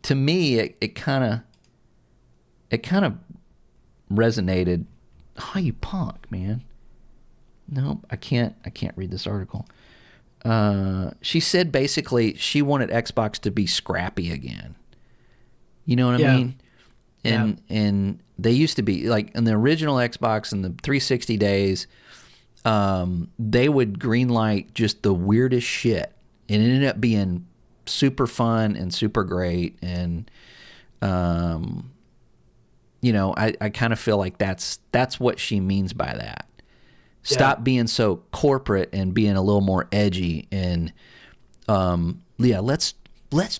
to me it kind of resonated. Oh, you punk, man. Nope, I can't read this article. She said basically she wanted Xbox to be scrappy again. You know what I mean? And they used to be like in the original Xbox in the 360 days, they would greenlight just the weirdest shit. And it ended up being super fun and super great. And I kind of feel like that's what she means by that. Stop being so corporate and being a little more edgy, and let's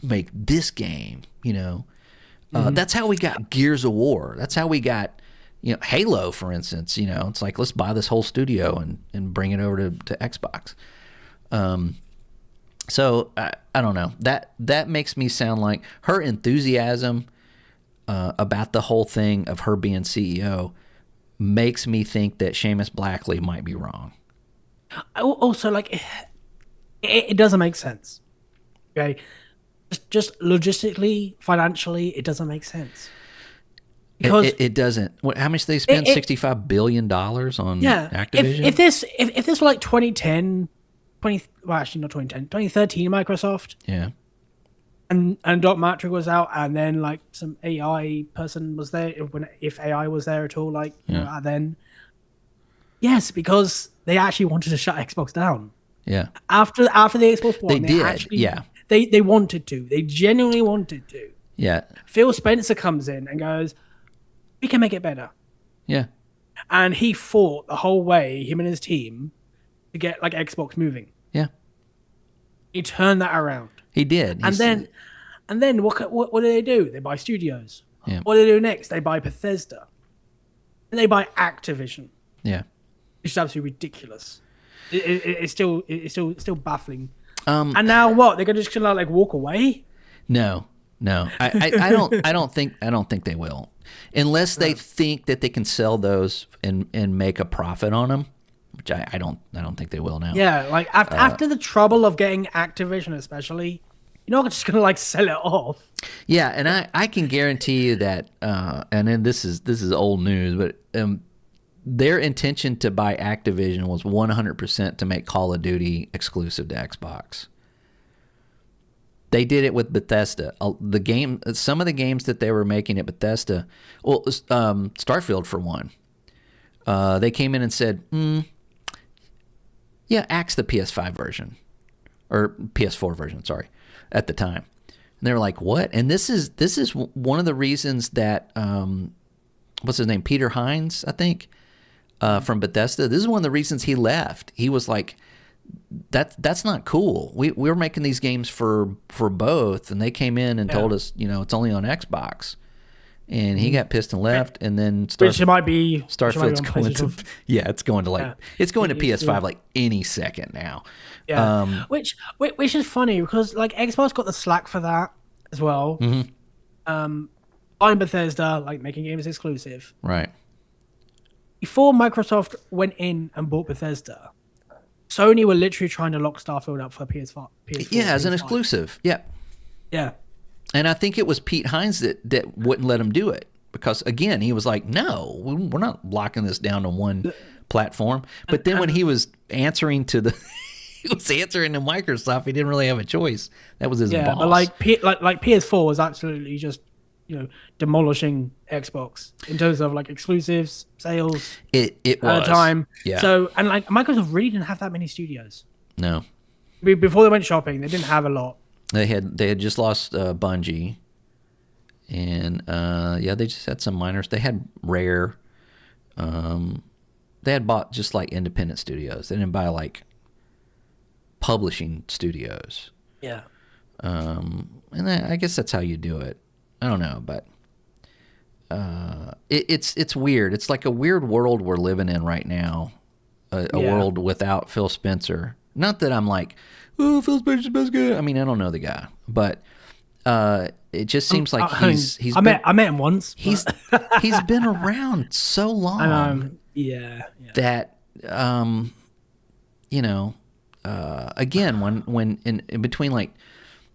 make this game. That's how we got Gears of War. That's how we got Halo, for instance. It's like, let's buy this whole studio and bring it over to Xbox. So I don't know, that makes me sound like her enthusiasm about the whole thing of her being CEO makes me think that Seamus Blackley might be wrong. Also, like, it doesn't make sense. Okay, just logistically, financially, it doesn't make sense. Because it doesn't. How much they spend? $65 billion on Activision? If this were like 2010, well, actually not 2010, 2013 Microsoft. Yeah. And Doc Matrick was out, and then like some AI person was there, if AI was there at all, like then. Yes, because they actually wanted to shut Xbox down. Yeah. After the Xbox One, they did. Actually, they wanted to. They genuinely wanted to. Yeah. Phil Spencer comes in and goes, "We can make it better." Yeah. And he fought the whole way, him and his team, to get like Xbox moving. Yeah. He turned that around. He did. And then what do they do? They buy studios. Yeah. What do they do next? They buy Bethesda. And they buy Activision. Yeah. Which is absolutely ridiculous. It's still baffling. And now what? They're just gonna like walk away? No. I don't think they will, unless they think that they can sell those and make a profit on them, which I don't think they will now. Yeah, like after the trouble of getting Activision, especially, you're not just gonna like sell it off. Yeah, and I can guarantee you that, and then this is old news, but their intention to buy Activision was 100% to make Call of Duty exclusive to Xbox. They did it with Bethesda. Some of the games that they were making at Bethesda, Starfield for one, they came in and said, Yeah, axe the PS5 version or PS4 version, sorry, at the time. And they were like, "What?" And this is one of the reasons that what's his name, Peter Hines, I think, from Bethesda. This is one of the reasons he left. He was like, "That's not cool. We're making these games for both," and they came in and told us, it's only on Xbox. And he got pissed and left, and then Which it might be Starfield's going to it's going to it's going to PS5 like any second now. Yeah, which is funny because like Xbox got the slack for that as well. I'm Bethesda, like making games exclusive. Right. Before Microsoft went in and bought Bethesda, Sony were literally trying to lock Starfield up for PS4. Yeah, as an exclusive. Yeah. Yeah. And I think it was Pete Hines that wouldn't let him do it because, again, he was like, no, we're not locking this down to one platform. But then when he was answering to Microsoft, he didn't really have a choice. That was his boss. But like PS4 was absolutely just, demolishing Xbox in terms of like exclusives, sales, it was time. Yeah. So, and like Microsoft really didn't have that many studios. No. Before they went shopping, they didn't have a lot. They had just lost Bungie, and they just had some minors. They had Rare. They had bought just like independent studios. They didn't buy like publishing studios. Yeah. And I guess that's how you do it. I don't know, but it's weird. It's like a weird world we're living in right now. A world without Phil Spencer. Not that I'm like, oh, Phil Spencer's best guy. I mean, I don't know the guy, but it just seems like I met him once. He's been around so long. That again, when in between like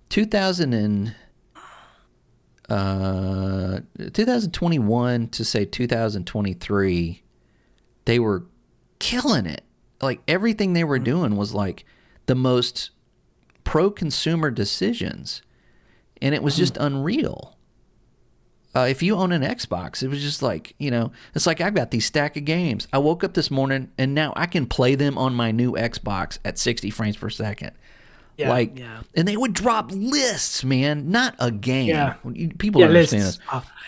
2021 to say 2023, they were killing it. Like everything they were doing was like the most pro-consumer decisions, and it was just unreal. If you own an Xbox, it was just like, it's like I've got these stack of games. I woke up this morning and now I can play them on my new Xbox at 60 frames per second. And they would drop lists, man, not a game. Yeah. People don't understand lists.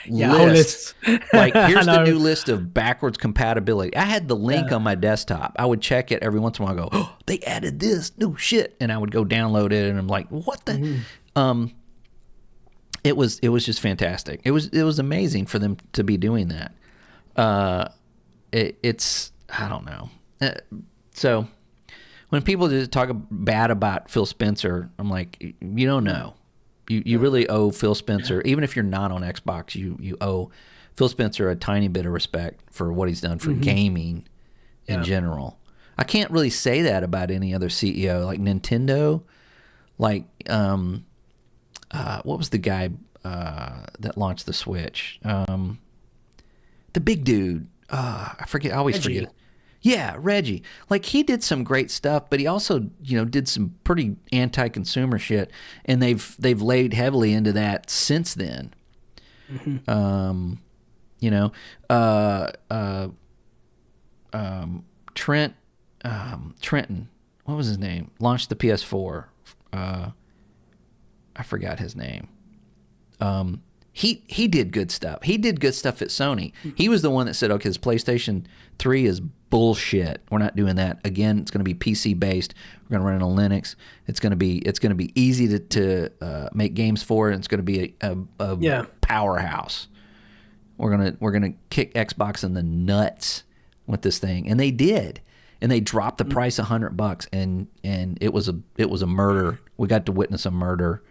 this. Lists. Like, here's the new list of backwards compatibility. I had the link on my desktop. I would check it every once in a while. I go, oh, they added this new shit, and I would go download it, and I'm like, what the? It was just fantastic. It was amazing for them to be doing that. It's I don't know. So when people just talk bad about Phil Spencer, I'm like, you don't know. You really owe Phil Spencer, even if you're not on Xbox, you owe Phil Spencer a tiny bit of respect for what he's done for gaming in general. I can't really say that about any other CEO. Like Nintendo, like what was the guy that launched the Switch? The big dude. I forget. I always forget. Yeah, Reggie. Like, he did some great stuff, but he also, did some pretty anti-consumer shit, and they've laid heavily into that since then. Trenton, what was his name? Launched the PS4. I forgot his name. He did good stuff. He did good stuff at Sony. He was the one that said, okay, this PlayStation 3 is bullshit. We're not doing that. Again, it's going to be PC based. We're going to run it on Linux. It's going to be easy to make games for it. It's going to be a powerhouse. We're going to kick Xbox in the nuts with this thing. And they did. And they dropped the price $100, and it was a murder. We got to witness a murder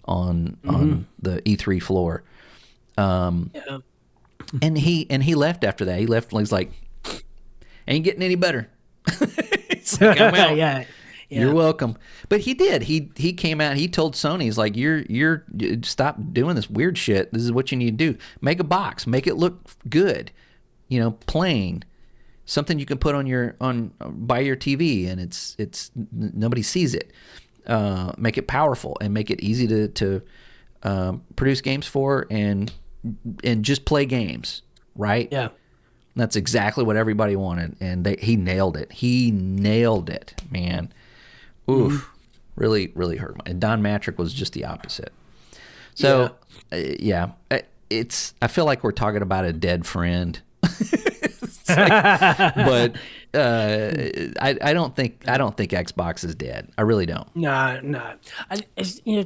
on the E3 floor. And he left after that. He left. He's like, ain't getting any better. It's like, I'm out. Yeah. You're welcome. But he did. He came out. He told Sony, he's like, you're stop doing this weird shit. This is what you need to do. Make a box. Make it look good. Plain. Something you can put by your TV, and it's nobody sees it. Make it powerful and make it easy to produce games for, and just play games, right? Yeah. That's exactly what everybody wanted, and he nailed it. He nailed it, man. Oof, really, really hurt. And Don Matrick was just the opposite. So, yeah, it's. I feel like we're talking about a dead friend. But I don't think Xbox is dead. I really don't. No. And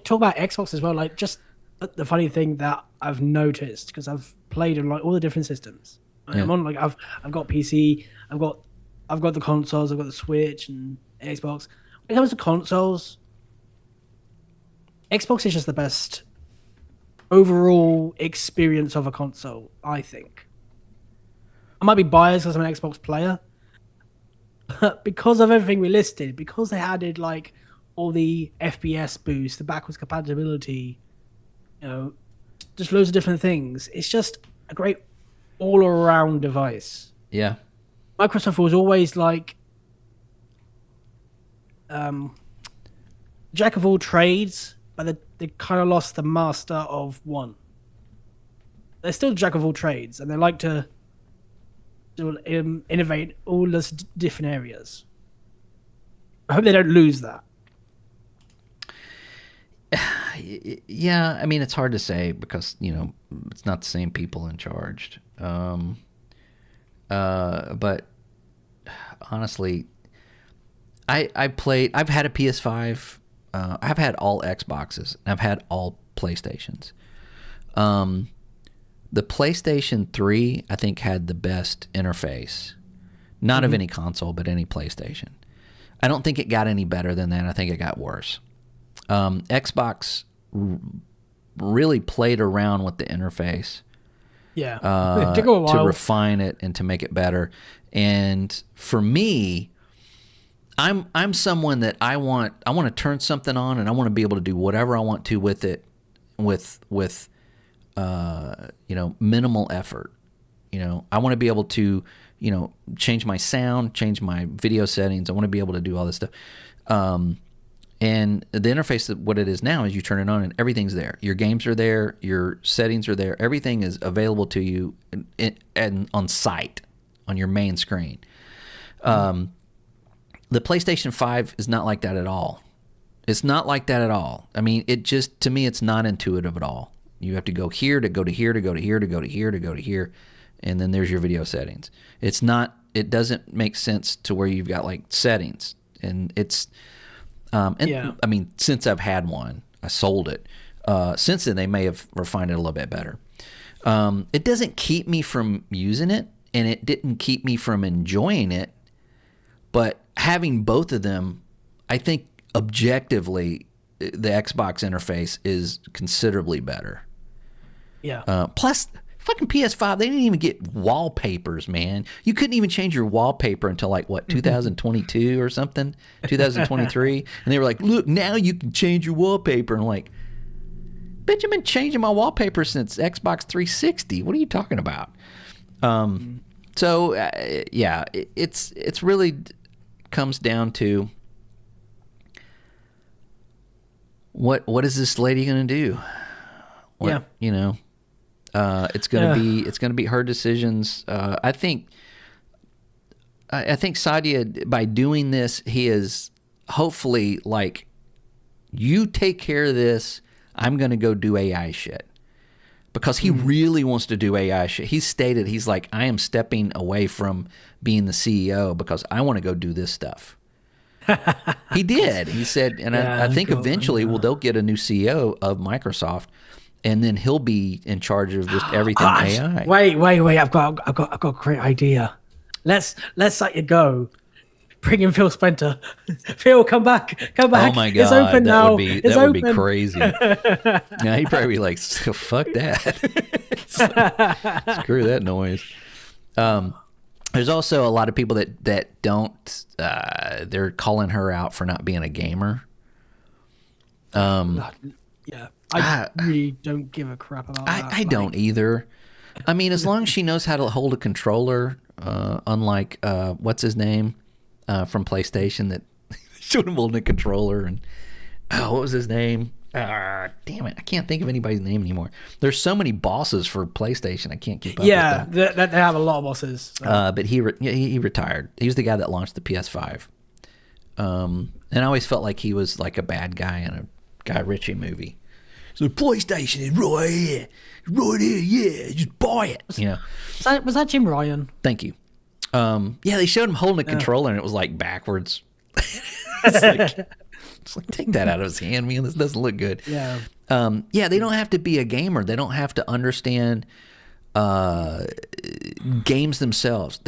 talk about Xbox as well. Like, just the funny thing that I've noticed, because I've played on like all the different systems. I'm on like I've got PC, I've got the consoles, I've got the Switch and Xbox. When it comes to consoles, Xbox is just the best overall experience of a console, I think. I might be biased because I'm an Xbox player, but because of everything we listed, because they added like all the FPS boost, the backwards compatibility, just loads of different things. It's just a great all-around device. Yeah. Microsoft was always like jack of all trades, but they kind of lost the master of one. They're still jack of all trades, and they like to innovate all those different areas. I hope they don't lose that. Yeah, I mean, it's hard to say because it's not the same people in charge. But honestly, I've had a PS5. I've had all Xboxes. I've had all PlayStations. The PlayStation 3, I think, had the best interface. Not of any console, but any PlayStation. I don't think it got any better than that. I think it got worse. Xbox really played around with the interface. Yeah, it took a while to refine it and to make it better. And for me, I'm someone that I want to turn something on and I want to be able to do whatever I want to with it, with minimal effort. I want to be able to change my sound, change my video settings. I want to be able to do all this stuff. And the interface, what it is now, is you turn it on and everything's there. Your games are there. Your settings are there. Everything is available to you and on site on your main screen. The PlayStation 5 is not like that at all. It's not like that at all. I mean, to me, it's not intuitive at all. You have to go here to go to here to go to here to go to here to go to here, and then there's your video settings. It doesn't make sense to where you've got like settings, and it's. I mean, since I've had one, I sold it. Since then, they may have refined it a little bit better. It doesn't keep me from using it, and it didn't keep me from enjoying it. But having both of them, I think objectively, the Xbox interface is considerably better. Yeah. Plus, fucking PS5, they didn't even get wallpapers, man. You couldn't even change your wallpaper until 2022 or something, 2023. And they were like, look, now you can change your wallpaper. And I'm like, bitch, I've been changing my wallpaper since Xbox 360. What are you talking about? So, it's really comes down to what is this lady going to do? It's gonna be her decisions. I think Satya, by doing this, he is hopefully like, you take care of this. I'm gonna go do AI shit, because he really wants to do AI shit. He's stated, he's like, I am stepping away from being the CEO because I want to go do this stuff. He did. He said, and I think eventually, they'll get a new CEO of Microsoft. And then he'll be in charge of just everything AI. Wait! I've got a great idea. Let's let you go. Bring in Phil Spencer. Phil, come back! Oh my God, it's open now. That would be crazy. Yeah, he'd probably be like, "Fuck that! Screw that noise." There's also a lot of people that don't. They're calling her out for not being a gamer. Yeah. I really don't give a crap about that. I don't either. I mean, as long as she knows how to hold a controller, unlike what's his name from PlayStation that showed him holding a controller, and what was his name? Damn it, I can't think of anybody's name anymore. There's so many bosses for PlayStation, I can't keep up Yeah, with that. they have a lot of bosses. So. But he retired. He was the guy that launched the PS5. And I always felt like he was like a bad guy in a Guy Ritchie movie. So the PlayStation is right here, yeah, just buy it. You know, Was that Jim Ryan? Thank you. Yeah, they showed him holding a controller and it was like backwards. It's like take that out of his hand, man. This doesn't look good. Yeah. Yeah, they don't have to be a gamer. They don't have to understand games themselves.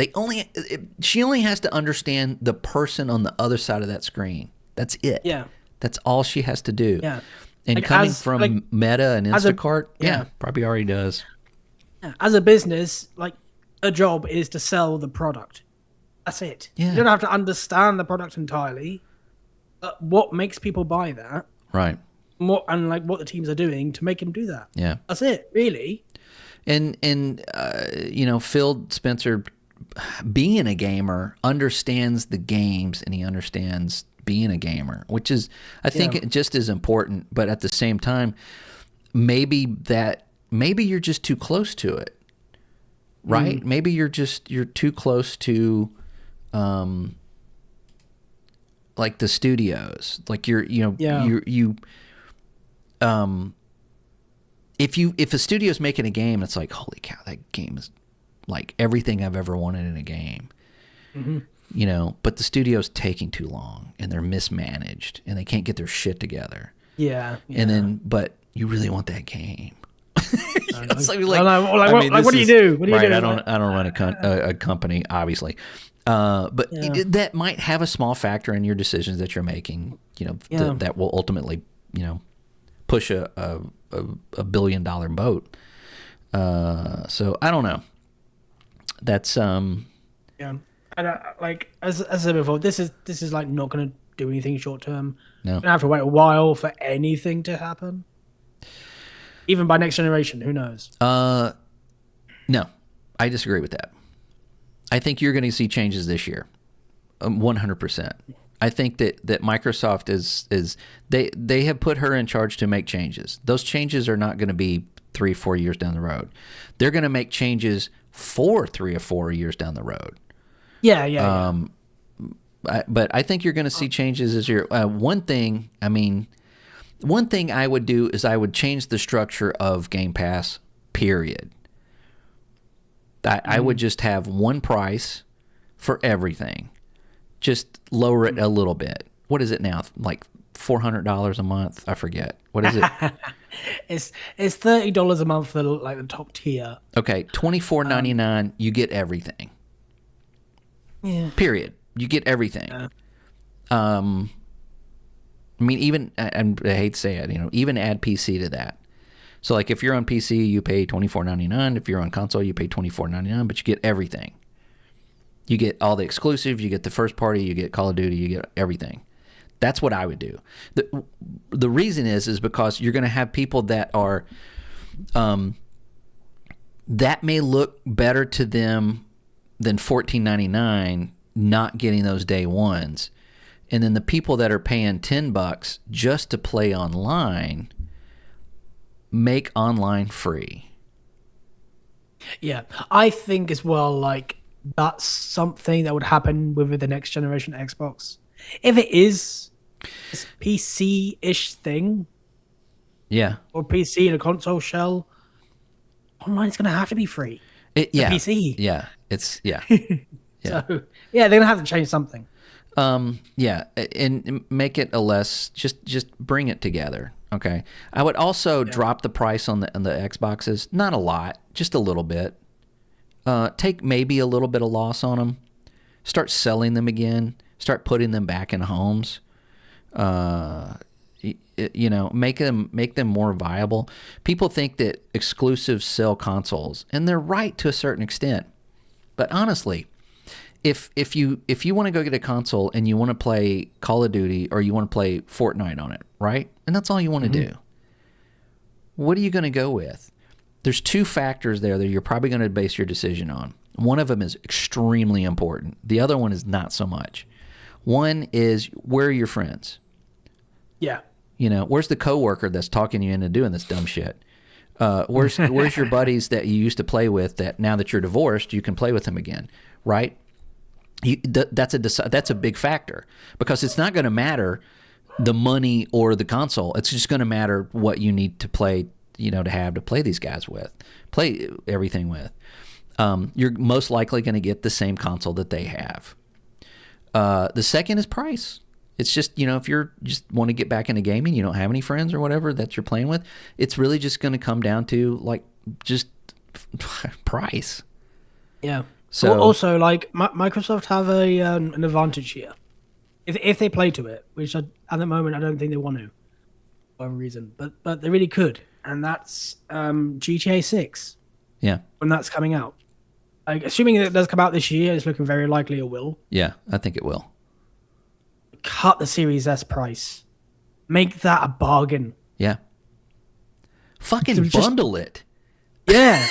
She only has to understand the person on the other side of that screen. That's it. Yeah. That's all she has to do. Yeah. And like coming from Meta and Instacart, yeah, probably already does. As a business, like a job is to sell the product. That's it. Yeah. You don't have to understand the product entirely. But what makes people buy that? Right. What the teams are doing to make them do that. Yeah. That's it, really. And you know, Phil Spencer, being a gamer, understands the games and he understands being a gamer, which is, I think, just as important. But at the same time, maybe you're just too close to it, right? Maybe you're too close to, like the studios, like if a studio's making a game, it's like, holy cow, that game is like everything I've ever wanted in a game. Mm-hmm. You know, but the studio's taking too long and they're mismanaged and they can't get their shit together. Yeah. And then, but you really want that game. What do you do? What do you do? I don't run a company, obviously. But that might have a small factor in your decisions that you're making, you know, that will ultimately, you know, push a $1 billion boat. So I don't know. That's yeah. And like as I said before, this is like not going to do anything short term. No, gonna have to wait a while for anything to happen. Even by next generation, who knows? No, I disagree with that. I think you're going to see changes this year, 100%. I think that Microsoft is they have put her in charge to make changes. Those changes are not going to be 3-4 years down the road. They're going to make changes for 3 or 4 years down the road. Yeah. But I think you're going to see changes as year. One thing I would do is I would change the structure of Game Pass, period. I would just have one price for everything. Just lower it a little bit. What is it now? Like $400 a month? I forget. What is it? It's $30 a month for like the top tier. Okay, $24.99. You get everything. Yeah. Period. You get everything. Yeah. I mean, even, and I hate to say it, you know, even add PC to that. So, like, if you're on PC, you pay $24.99. If you're on console, you pay $24.99, but you get everything. You get all the exclusives, you get the first party, you get Call of Duty, you get everything. That's what I would do. The reason is because you're going to have people that are, that may look better to them than $14.99 not getting those day ones. And then the people that are paying $10 just to play online, make online free. Yeah, I think as well, like, that's something that would happen with the next generation Xbox. If it is this PC-ish thing, yeah, or PC in a console shell, online is going to have to be free. PC. Yeah, it's yeah. Yeah. So yeah, they're going to have to change something. Yeah, and make it a less, just bring it together. Okay. I would also drop the price on the Xboxes, not a lot, just a little bit. Take maybe a little bit of loss on them. Start selling them again. Start putting them back in homes. You know, make them more viable. People think that exclusives sell consoles, and they're right to a certain extent. But honestly, if you want to go get a console and you want to play Call of Duty or you want to play Fortnite on it, right? And that's all you want to do. What are you going to go with? There's two factors there that you're probably going to base your decision on. One of them is extremely important. The other one is not so much. One is, where are your friends? Yeah. You know, where's the coworker that's talking you into doing this dumb shit? Where's your buddies that you used to play with that now that you're divorced, you can play with them again, right? That's a big factor, because it's not going to matter the money or the console. It's just going to matter what you need to play, to play these guys with, play everything with. You're most likely going to get the same console that they have. The second is price. It's just, if you're just want to get back into gaming, you don't have any friends or whatever that you're playing with, it's really just going to come down to like just price. Yeah. So also, like Microsoft have an advantage here, if they play to it, which at the moment I don't think they want to, for whatever reason, but they really could, and that's GTA 6. Yeah. When that's coming out, like, assuming it does come out this year, it's looking very likely it will. Yeah, I think it will. Cut the Series S price, make that a bargain. Yeah. Fucking bundle it. Yeah.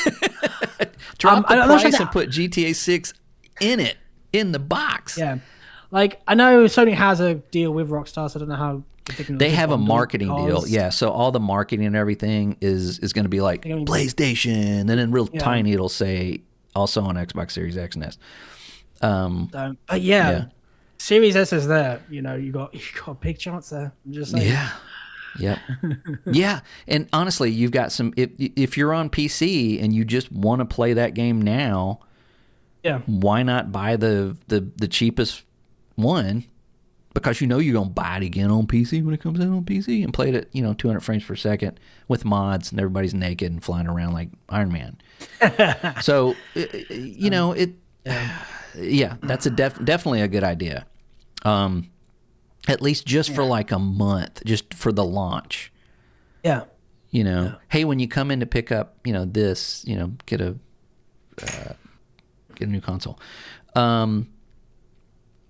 Drop the price and put GTA 6 in the box. Yeah. Like, I know Sony has a deal with Rockstar, so I don't know how they have a marketing deal. Yeah, so all the marketing and everything is going to be like PlayStation, and then real tiny it'll say also on Xbox Series X and S. But yeah, Series S is there. You got a big chance there. I'm just saying. Yeah. Yep. Yeah, and honestly, you've got some. If you're on PC and you just want to play that game now, why not buy the cheapest one? Because you're going to buy it again on PC when it comes out on PC and play it at 200 frames per second with mods and everybody's naked and flying around like Iron Man. So that's definitely a good idea. At least just for like a month, just for the launch. Yeah. Hey, when you come in to pick up, this, get a new console.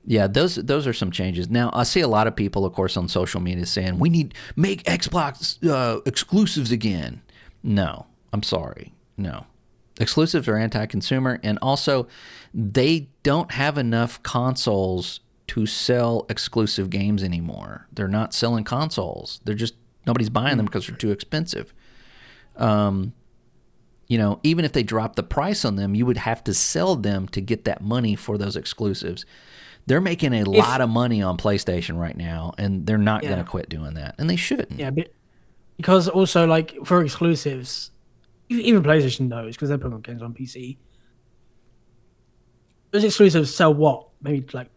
Yeah, those are some changes. Now, I see a lot of people, of course, on social media saying, make Xbox exclusives again. No, I'm sorry. No. Exclusives are anti-consumer, and also they don't have enough consoles to sell exclusive games anymore. They're not selling consoles. Nobody's buying them because they're too expensive. Even if they drop the price on them, you would have to sell them to get that money for those exclusives. They're making a lot of money on PlayStation right now, and they're not going to quit doing that, and they shouldn't. Yeah, because also, like, for exclusives, even PlayStation knows, because they're putting games on PC. Those exclusives sell what? Maybe like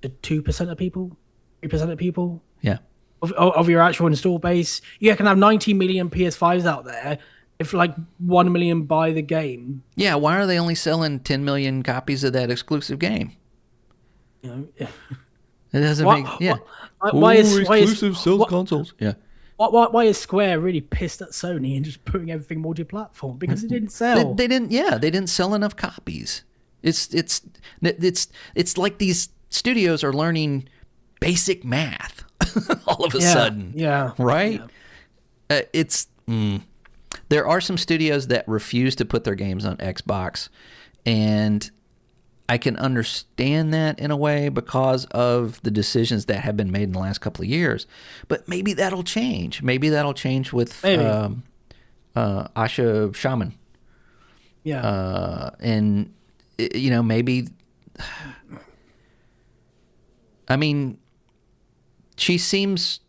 2% of people, 3% of people. Yeah. Of your actual install base, you can have 90 million PS5s out there. If like 1 million buy the game, yeah, why are they only selling 10 million copies of that exclusive game? It doesn't make why is exclusive sells consoles? Yeah. Why is Square really pissed at Sony and just putting everything multi-platform? Because it didn't sell. They didn't sell enough copies. It's like these studios are learning basic math all of a sudden. Yeah. Right? Yeah. There are some studios that refuse to put their games on Xbox, and I can understand that in a way because of the decisions that have been made in the last couple of years. But maybe that'll change. Maybe that'll change with Asha Shaman. Yeah. And, maybe... I mean, she seems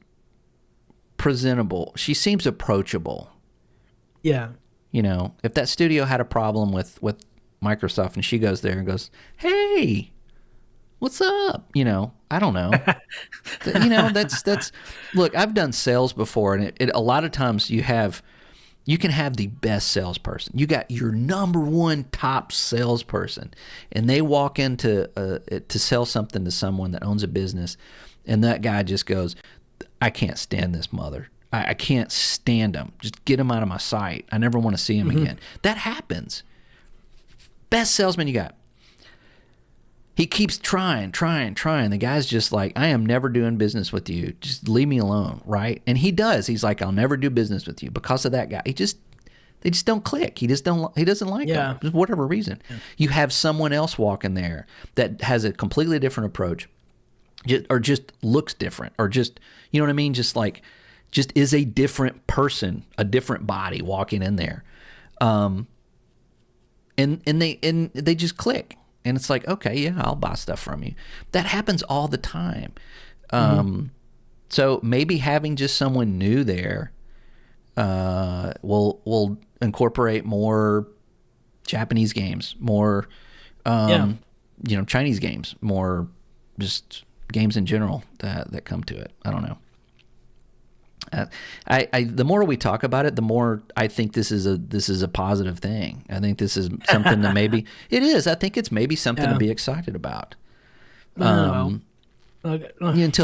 presentable. She seems approachable. Yeah. If that studio had a problem with Microsoft and she goes there and goes, hey, what's up? I don't know. That's look, I've done sales before, and it a lot of times you can have the best salesperson. You got your number one top salesperson, and they walk into to sell something to someone that owns a business, and that guy just goes, I can't stand this mother. I can't stand him. Just get him out of my sight. I never want to see him again. That happens. Best salesman you got. He keeps trying. The guy's just like, I am never doing business with you. Just leave me alone, right? And he does. He's like, I'll never do business with you because of that guy. They just don't click. He doesn't like him. Just whatever reason. Yeah. You have someone else walk in there that has a completely different approach, or just looks different, or just, you know what I mean? Just like, just is a different person, a different body walking in there. And they just click. And it's like, okay, yeah, I'll buy stuff from you. That happens all the time. So maybe having just someone new there will incorporate more Japanese games, more Chinese games, more just games in general that come to it. I don't know. The more we talk about it, the more I think this is a positive thing. I think this is something that maybe it is. I think it's maybe something to be excited about. Until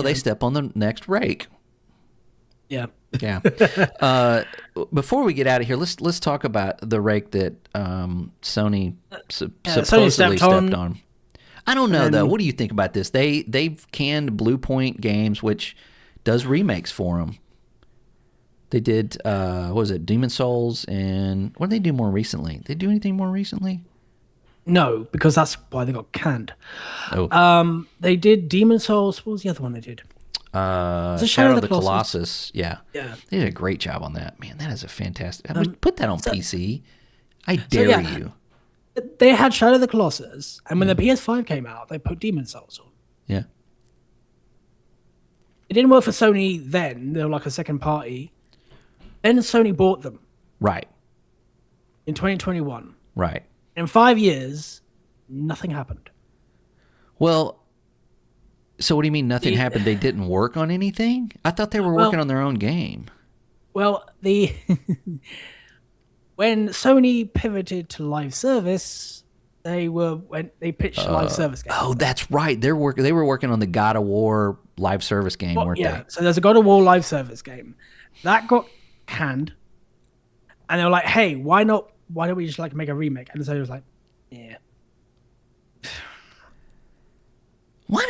they step on the next rake. Yeah. Yeah. Before we get out of here, let's talk about the rake that Sony supposedly stepped on. I don't know though. What do you think about this? They've canned Bluepoint Games, which does remakes for them. They did, what was it, Demon Souls, and what did they do more recently? Did they do anything more recently? No, because that's why they got canned. Oh. They did Demon Souls. What was the other one they did? Shadow of the Colossus. Yeah. Yeah. They did a great job on that. Man, that is a fantastic... put that on PC. I dare you. They had Shadow of the Colossus, and when the PS5 came out, they put Demon Souls on. Yeah. It didn't work for Sony then. They were like a second party. Then Sony bought them. Right. In 2021. Right. In 5 years, nothing happened. Well, so what do you mean nothing happened? They didn't work on anything? I thought they were working on their own game. Well, when Sony pivoted to live service, they pitched a live service game. Oh, that's right. They were working on the God of War live service game, weren't they? So there's a God of War live service game that got canned, and they were like, "Hey, why don't we just like make a remake?" And so it was like, "Yeah." Why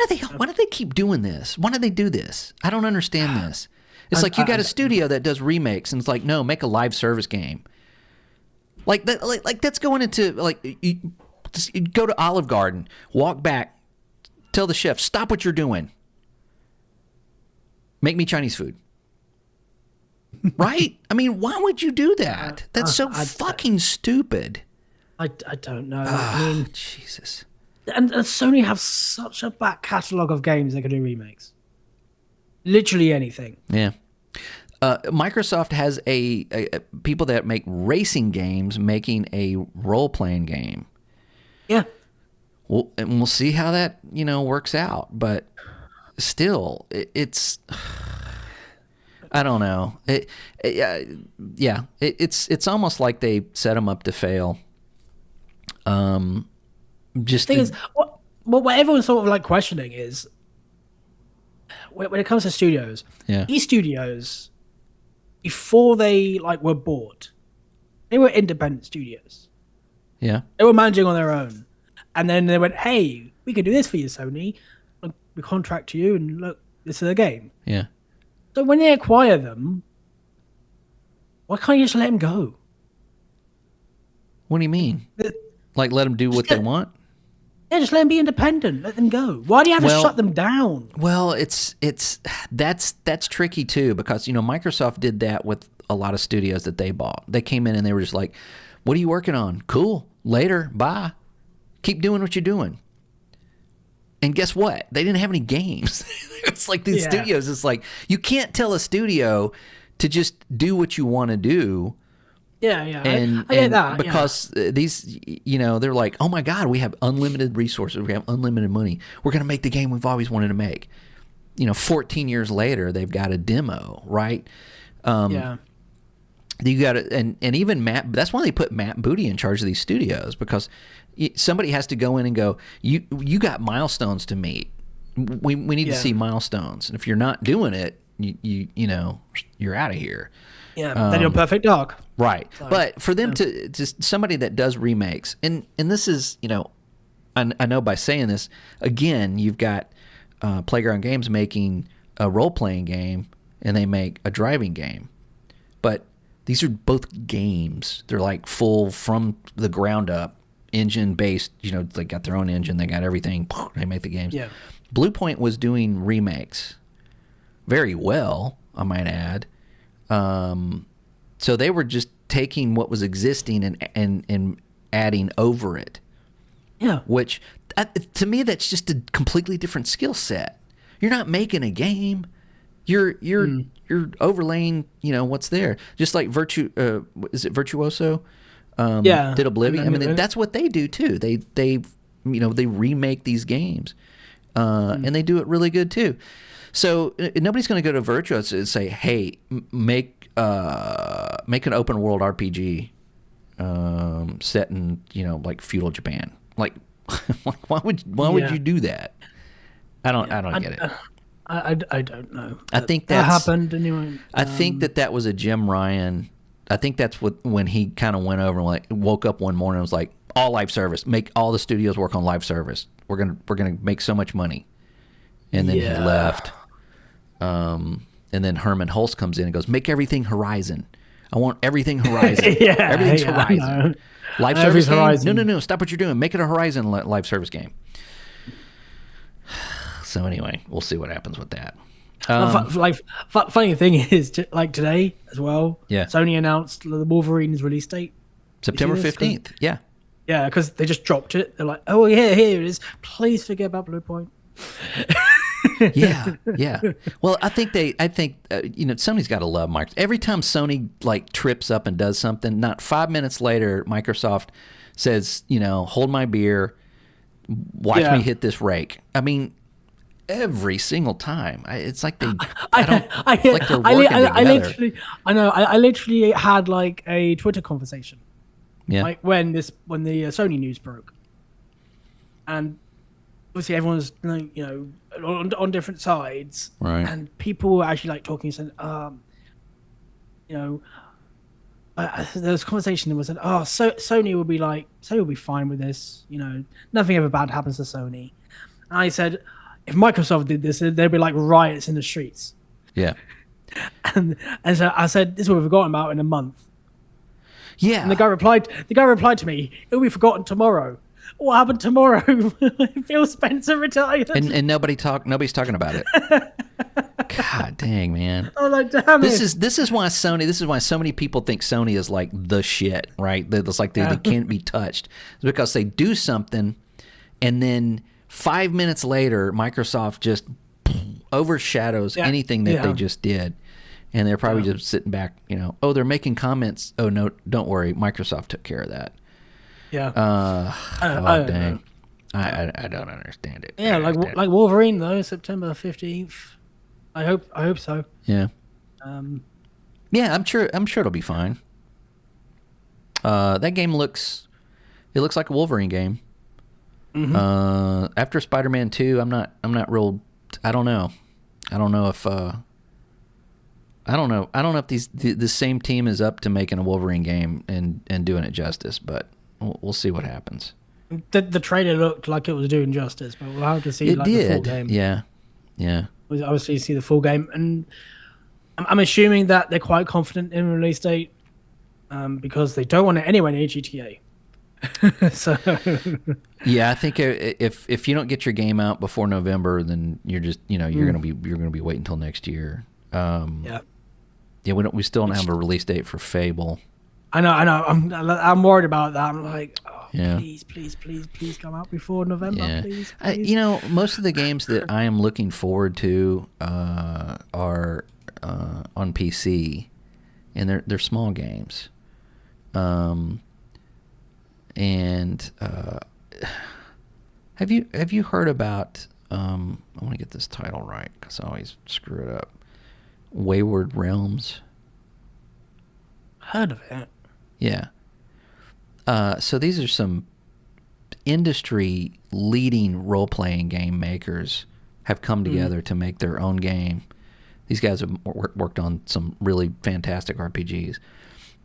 do they keep doing this? Why do they do this? I don't understand this. It's like you got a studio that does remakes, and it's like, no, make a live service game. Like that, like that's going into you go to Olive Garden, walk back, tell the chef, stop what you're doing. Make me Chinese food. Right? I mean, why would you do that? That's so fucking stupid. I don't know. I mean, Jesus. And Sony have such a back catalogue of games they can do remakes. Literally anything. Yeah. Microsoft has a people that make racing games making a role-playing game. Yeah. Well, and we'll see how that, works out. But still, it's... I don't know. It's almost like they set them up to fail. The thing is, what everyone's sort of like questioning is when it comes to studios. Yeah. These studios, before they were bought, they were independent studios. Yeah. They were managing on their own, and then they went, "Hey, we can do this for you, Sony. Look, we contract you, and look, this is a game." Yeah. So when they acquire them, why can't you just let them go? What do you mean? Like let them do what they want? Yeah, just let them be independent. Let them go. Why do you have to shut them down? Well, that's tricky too, because Microsoft did that with a lot of studios that they bought. They came in and they were just like, "What are you working on? Cool. Later. Bye. Keep doing what you're doing." And guess what? They didn't have any games. It's like these studios. It's like you can't tell a studio to just do what you want to do. Yeah. And I get that. Because these, they're like, "Oh my God, we have unlimited resources. We have unlimited money. We're going to make the game we've always wanted to make." 14 years later, they've got a demo, right? Yeah. You got to, and even Matt. That's why they put Matt Booty in charge of these studios, because somebody has to go in and go, you got milestones to meet. We need to see milestones, and if you're not doing it, you're out of here. Yeah, then you're perfect dog. Right. So, but for them to somebody that does remakes, and this is, I know by saying this, again, you've got Playground Games making a role-playing game, and they make a driving game. But these are both games. They're like full from the ground up, engine-based. They got their own engine. They got everything. They make the games. Yeah. Bluepoint was doing remakes very well, I might add. So they were just taking what was existing and adding over it. Yeah. Which, to me, that's just a completely different skill set. You're not making a game. You're overlaying, what's there. Just like is it Virtuoso? Did Oblivion. I mean, that's what they do too. They remake these games, and they do it really good too. So nobody's going to go to Virtuoso and say, "Hey, make an open world RPG set in like feudal Japan." Like, why would you do that? I don't get it. I don't know. I think that happened anyway. I think that was a Jim Ryan. I think that's when he kind of went over and woke up one morning and was like, all live service, make all the studios work on live service. We're gonna make so much money, and then he left. And then Herman Hulse comes in and goes, make everything Horizon. I want everything Horizon. Everything's Horizon. Live service game? Horizon. No. Stop what you're doing. Make it a Horizon live service game. So anyway, we'll see what happens with that. Funny thing is, like today as well. Yeah. Sony announced the Wolverine's release date. September 15th. Yeah. Yeah, because they just dropped it. They're like, oh yeah, here it is. Please forget about Bluepoint. Yeah. Well, I think Sony's got to love Microsoft. Every time Sony trips up and does something, not 5 minutes later, Microsoft says, hold my beer, watch me hit this rake. I mean, every single time, it's like they're working together. I literally had a Twitter conversation. Yeah. When the Sony news broke, and obviously everyone was on different sides, right? And people were actually talking, saying, there was a conversation that was said, Sony will be fine with this, nothing ever bad happens to Sony. And I said, if Microsoft did this, there'd be riots in the streets. Yeah. And so I said, this will be forgotten about in a month. Yeah. And the guy replied to me, it'll be forgotten tomorrow. What happened tomorrow? Phil Spencer retired. And nobody's talking about it. God dang, man. Oh, damn this is why so many people think Sony is the shit, right? It's they can't be touched. It's because they do something, and then 5 minutes later, Microsoft just overshadows anything that they just did. And they're probably just sitting back, they're making comments. Oh, no, don't worry. Microsoft took care of that. Yeah. Dang. I don't understand it. Yeah, like Wolverine, though, September 15th. I hope so. Yeah. Yeah, I'm sure it'll be fine. That game looks like a Wolverine game. Mm-hmm. After Spider-Man 2, I'm not real. I don't know if the same team is up to making a Wolverine game and doing it justice, but we'll see what happens. The trailer looked like it was doing justice, but we'll have to see the full game. Yeah. We'll obviously see the full game, and I'm assuming that they're quite confident in release date, because they don't want it anywhere near GTA. So yeah, I think if you don't get your game out before November, then you're just you're gonna be waiting until next year. Yeah, we still don't have a release date for Fable. I know. I'm worried about that. I'm like, yeah. Please come out before November, yeah. please. Most of the games that I am looking forward to are on PC, and they're small games. And have you heard about? I want to get this title right because I always screw it up. Wayward Realms. Heard of it? Yeah. So these are some industry leading role-playing game makers have come together to make their own game. These guys have worked on some really fantastic RPGs.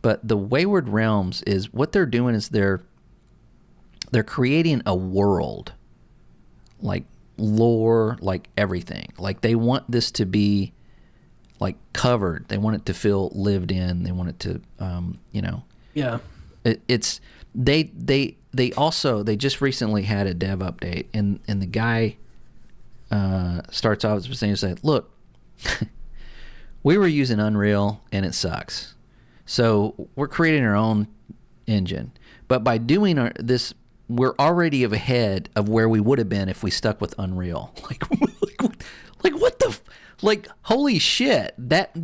But the Wayward Realms is what they're doing is they're creating a world, lore, everything. They want this to be covered. They want it to feel lived in. They want it to Yeah. It's they just recently had a dev update, and the guy starts off saying, "Look, we were using Unreal and it sucks. So we're creating our own engine. But by doing this, we're already ahead of where we would have been if we stuck with Unreal. Like, holy shit.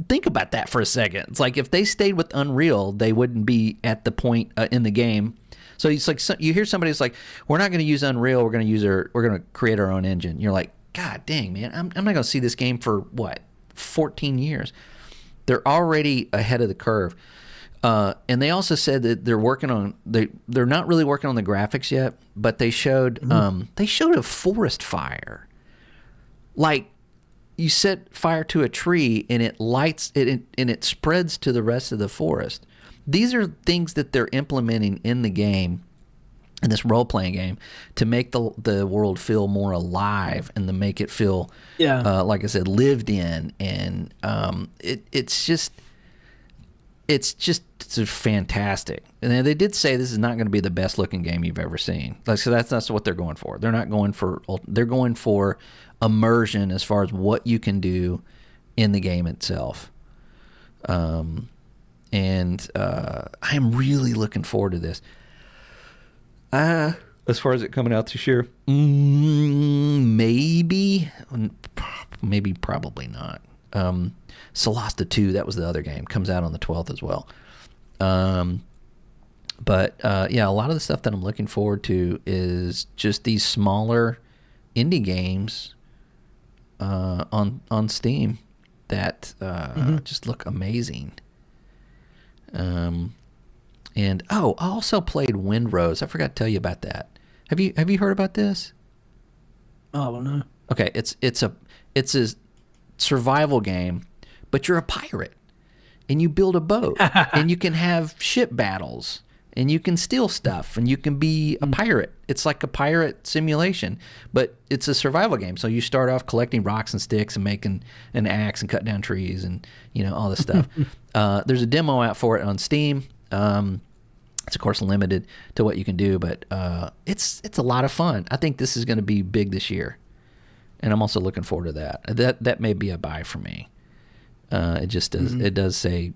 Think about that for a second. It's like if they stayed with Unreal, they wouldn't be at the point in the game. So it's like you hear somebody's like, we're not going to use Unreal. We're going to create our own engine. You're like, God dang, man, I'm not going to see this game for what, 14 years. They're already ahead of the curve. And they also said that they're working on they're not really working on the graphics yet, but they showed a forest fire. Like, you set fire to a tree and it lights it and it spreads to the rest of the forest. These are things that they're implementing in the game, in this role-playing game, to make the world feel more alive and to make it feel, like I said, lived in. And it's fantastic. And they did say this is not going to be the best-looking game you've ever seen. Like, so that's what they're going for. They're going for immersion as far as what you can do in the game itself. And I am really looking forward to this. As far as it coming out this year, probably not. Solasta 2, that was the other game, comes out on the 12th as well. But a lot of the stuff that I'm looking forward to is just these smaller indie games on Steam that just look amazing. And I also played Windrose. I forgot to tell you about that. Have you heard about this? Oh, well, no. Okay, it's a survival game, but you're a pirate, and you build a boat, and you can have ship battles, and you can steal stuff, and you can be a pirate. It's like a pirate simulation, but it's a survival game. So you start off collecting rocks and sticks and making an axe and cut down trees and all this stuff. There's a demo out for it on Steam. It's of course limited to what you can do, but it's a lot of fun. I think this is going to be big this year, and I'm also looking forward to that. That may be a buy for me. It just does. It does say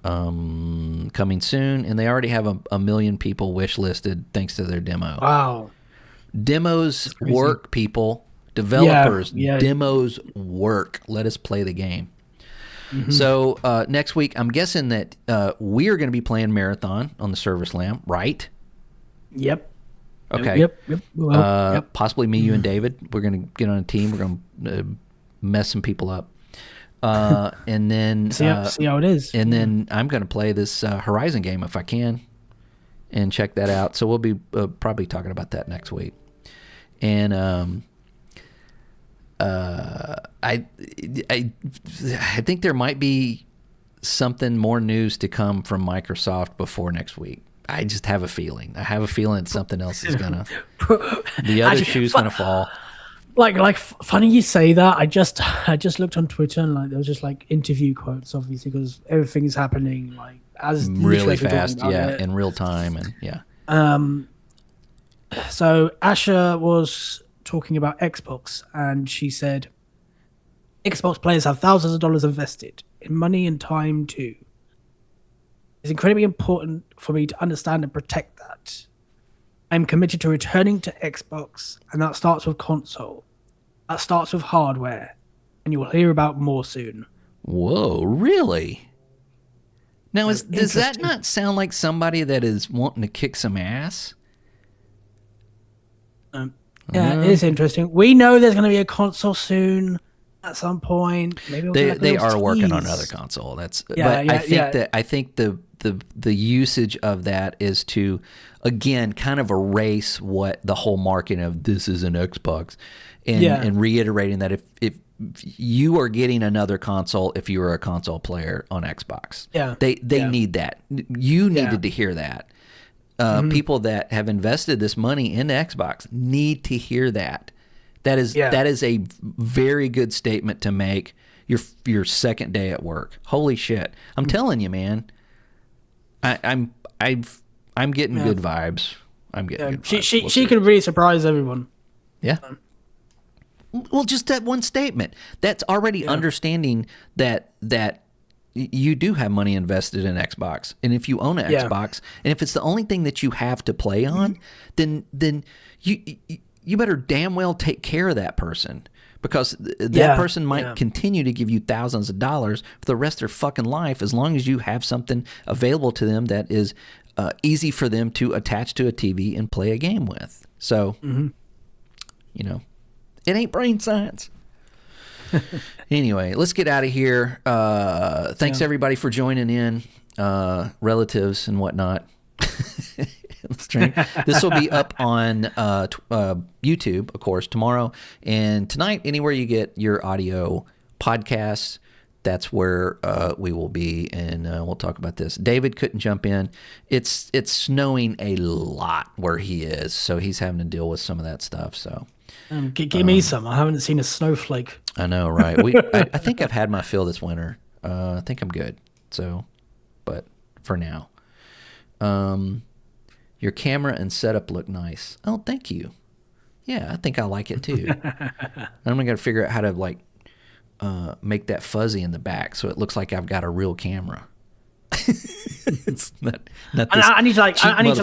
coming soon, and they already have a million people wish listed thanks to their demo. Wow. Demos work, people. Developers, demos work. Let us play the game. So next week, I'm guessing that we are going to be playing Marathon on the Server Slam, right? Yep. Okay. Yep. Well, possibly me, you, and David. We're going to get on a team. We're going to mess some people up. And then see how it is. And then I'm going to play this Horizon game if I can, and check that out. So we'll be probably talking about that next week. And I think there might be something more news to come from Microsoft before next week. I just have a feeling. I have a feeling something else is gonna. The other shoe's gonna fall. Like funny you say that. I just looked on Twitter and there was just interview quotes, obviously, because everything is happening as really fast, in real time, and So Asher was talking about Xbox, and she said, Xbox players have thousands of dollars invested in money and time too. It's incredibly important for me to understand and protect that. I'm committed to returning to Xbox, and that starts with console. That starts with hardware, and you will hear about more soon. Whoa, really? Now, does that not sound like somebody that is wanting to kick some ass? Yeah, it is interesting. We know there's going to be a console soon at some point. Maybe they are working on another console. I think the usage of that is to, again, kind of erase what the whole marketing of this is an Xbox, and reiterating that if you are getting another console, if you are a console player on Xbox, they need that. You needed to hear that. People that have invested this money into Xbox need to hear that. That is a very good statement to make your second day at work. Holy shit! I'm telling you, man. I'm getting good vibes. I'm getting good vibes. She could really surprise everyone. Yeah. Well, just that one statement. That's already understanding that you do have money invested in Xbox, and if you own an Xbox, and if it's the only thing that you have to play on, then you better damn well take care of that person, because that person might continue to give you thousands of dollars for the rest of their fucking life, as long as you have something available to them that is easy for them to attach to a TV and play a game with. So, you know, it ain't brain science. Anyway, let's get out of here. Thanks everybody for joining in, relatives and whatnot. Let's drink. This will be up on YouTube, of course, tomorrow and tonight. Anywhere you get your audio podcasts, that's where we will be, and we'll talk about this. David couldn't jump in. It's snowing a lot where he is, so he's having to deal with some of that stuff. So. Give me some. I haven't seen a snowflake. I know, right? I think I've had my fill this winter. I think I'm good. So, but for now, your camera and setup look nice. Oh, thank you. Yeah, I think I like it too. I'm gonna figure out how to like make that fuzzy in the back so it looks like I've got a real camera. It's not this I need to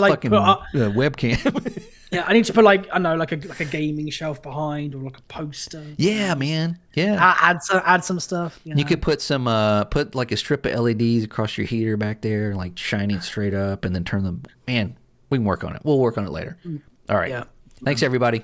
like put webcam. Yeah, I need to put like like a gaming shelf behind, or like a poster. Yeah, man. Yeah. Add some stuff. You could put some put like a strip of LEDs across your heater back there, like shining straight up, and then turn them. Man, we can work on it. We'll work on it later. All right. Yeah. Thanks, everybody.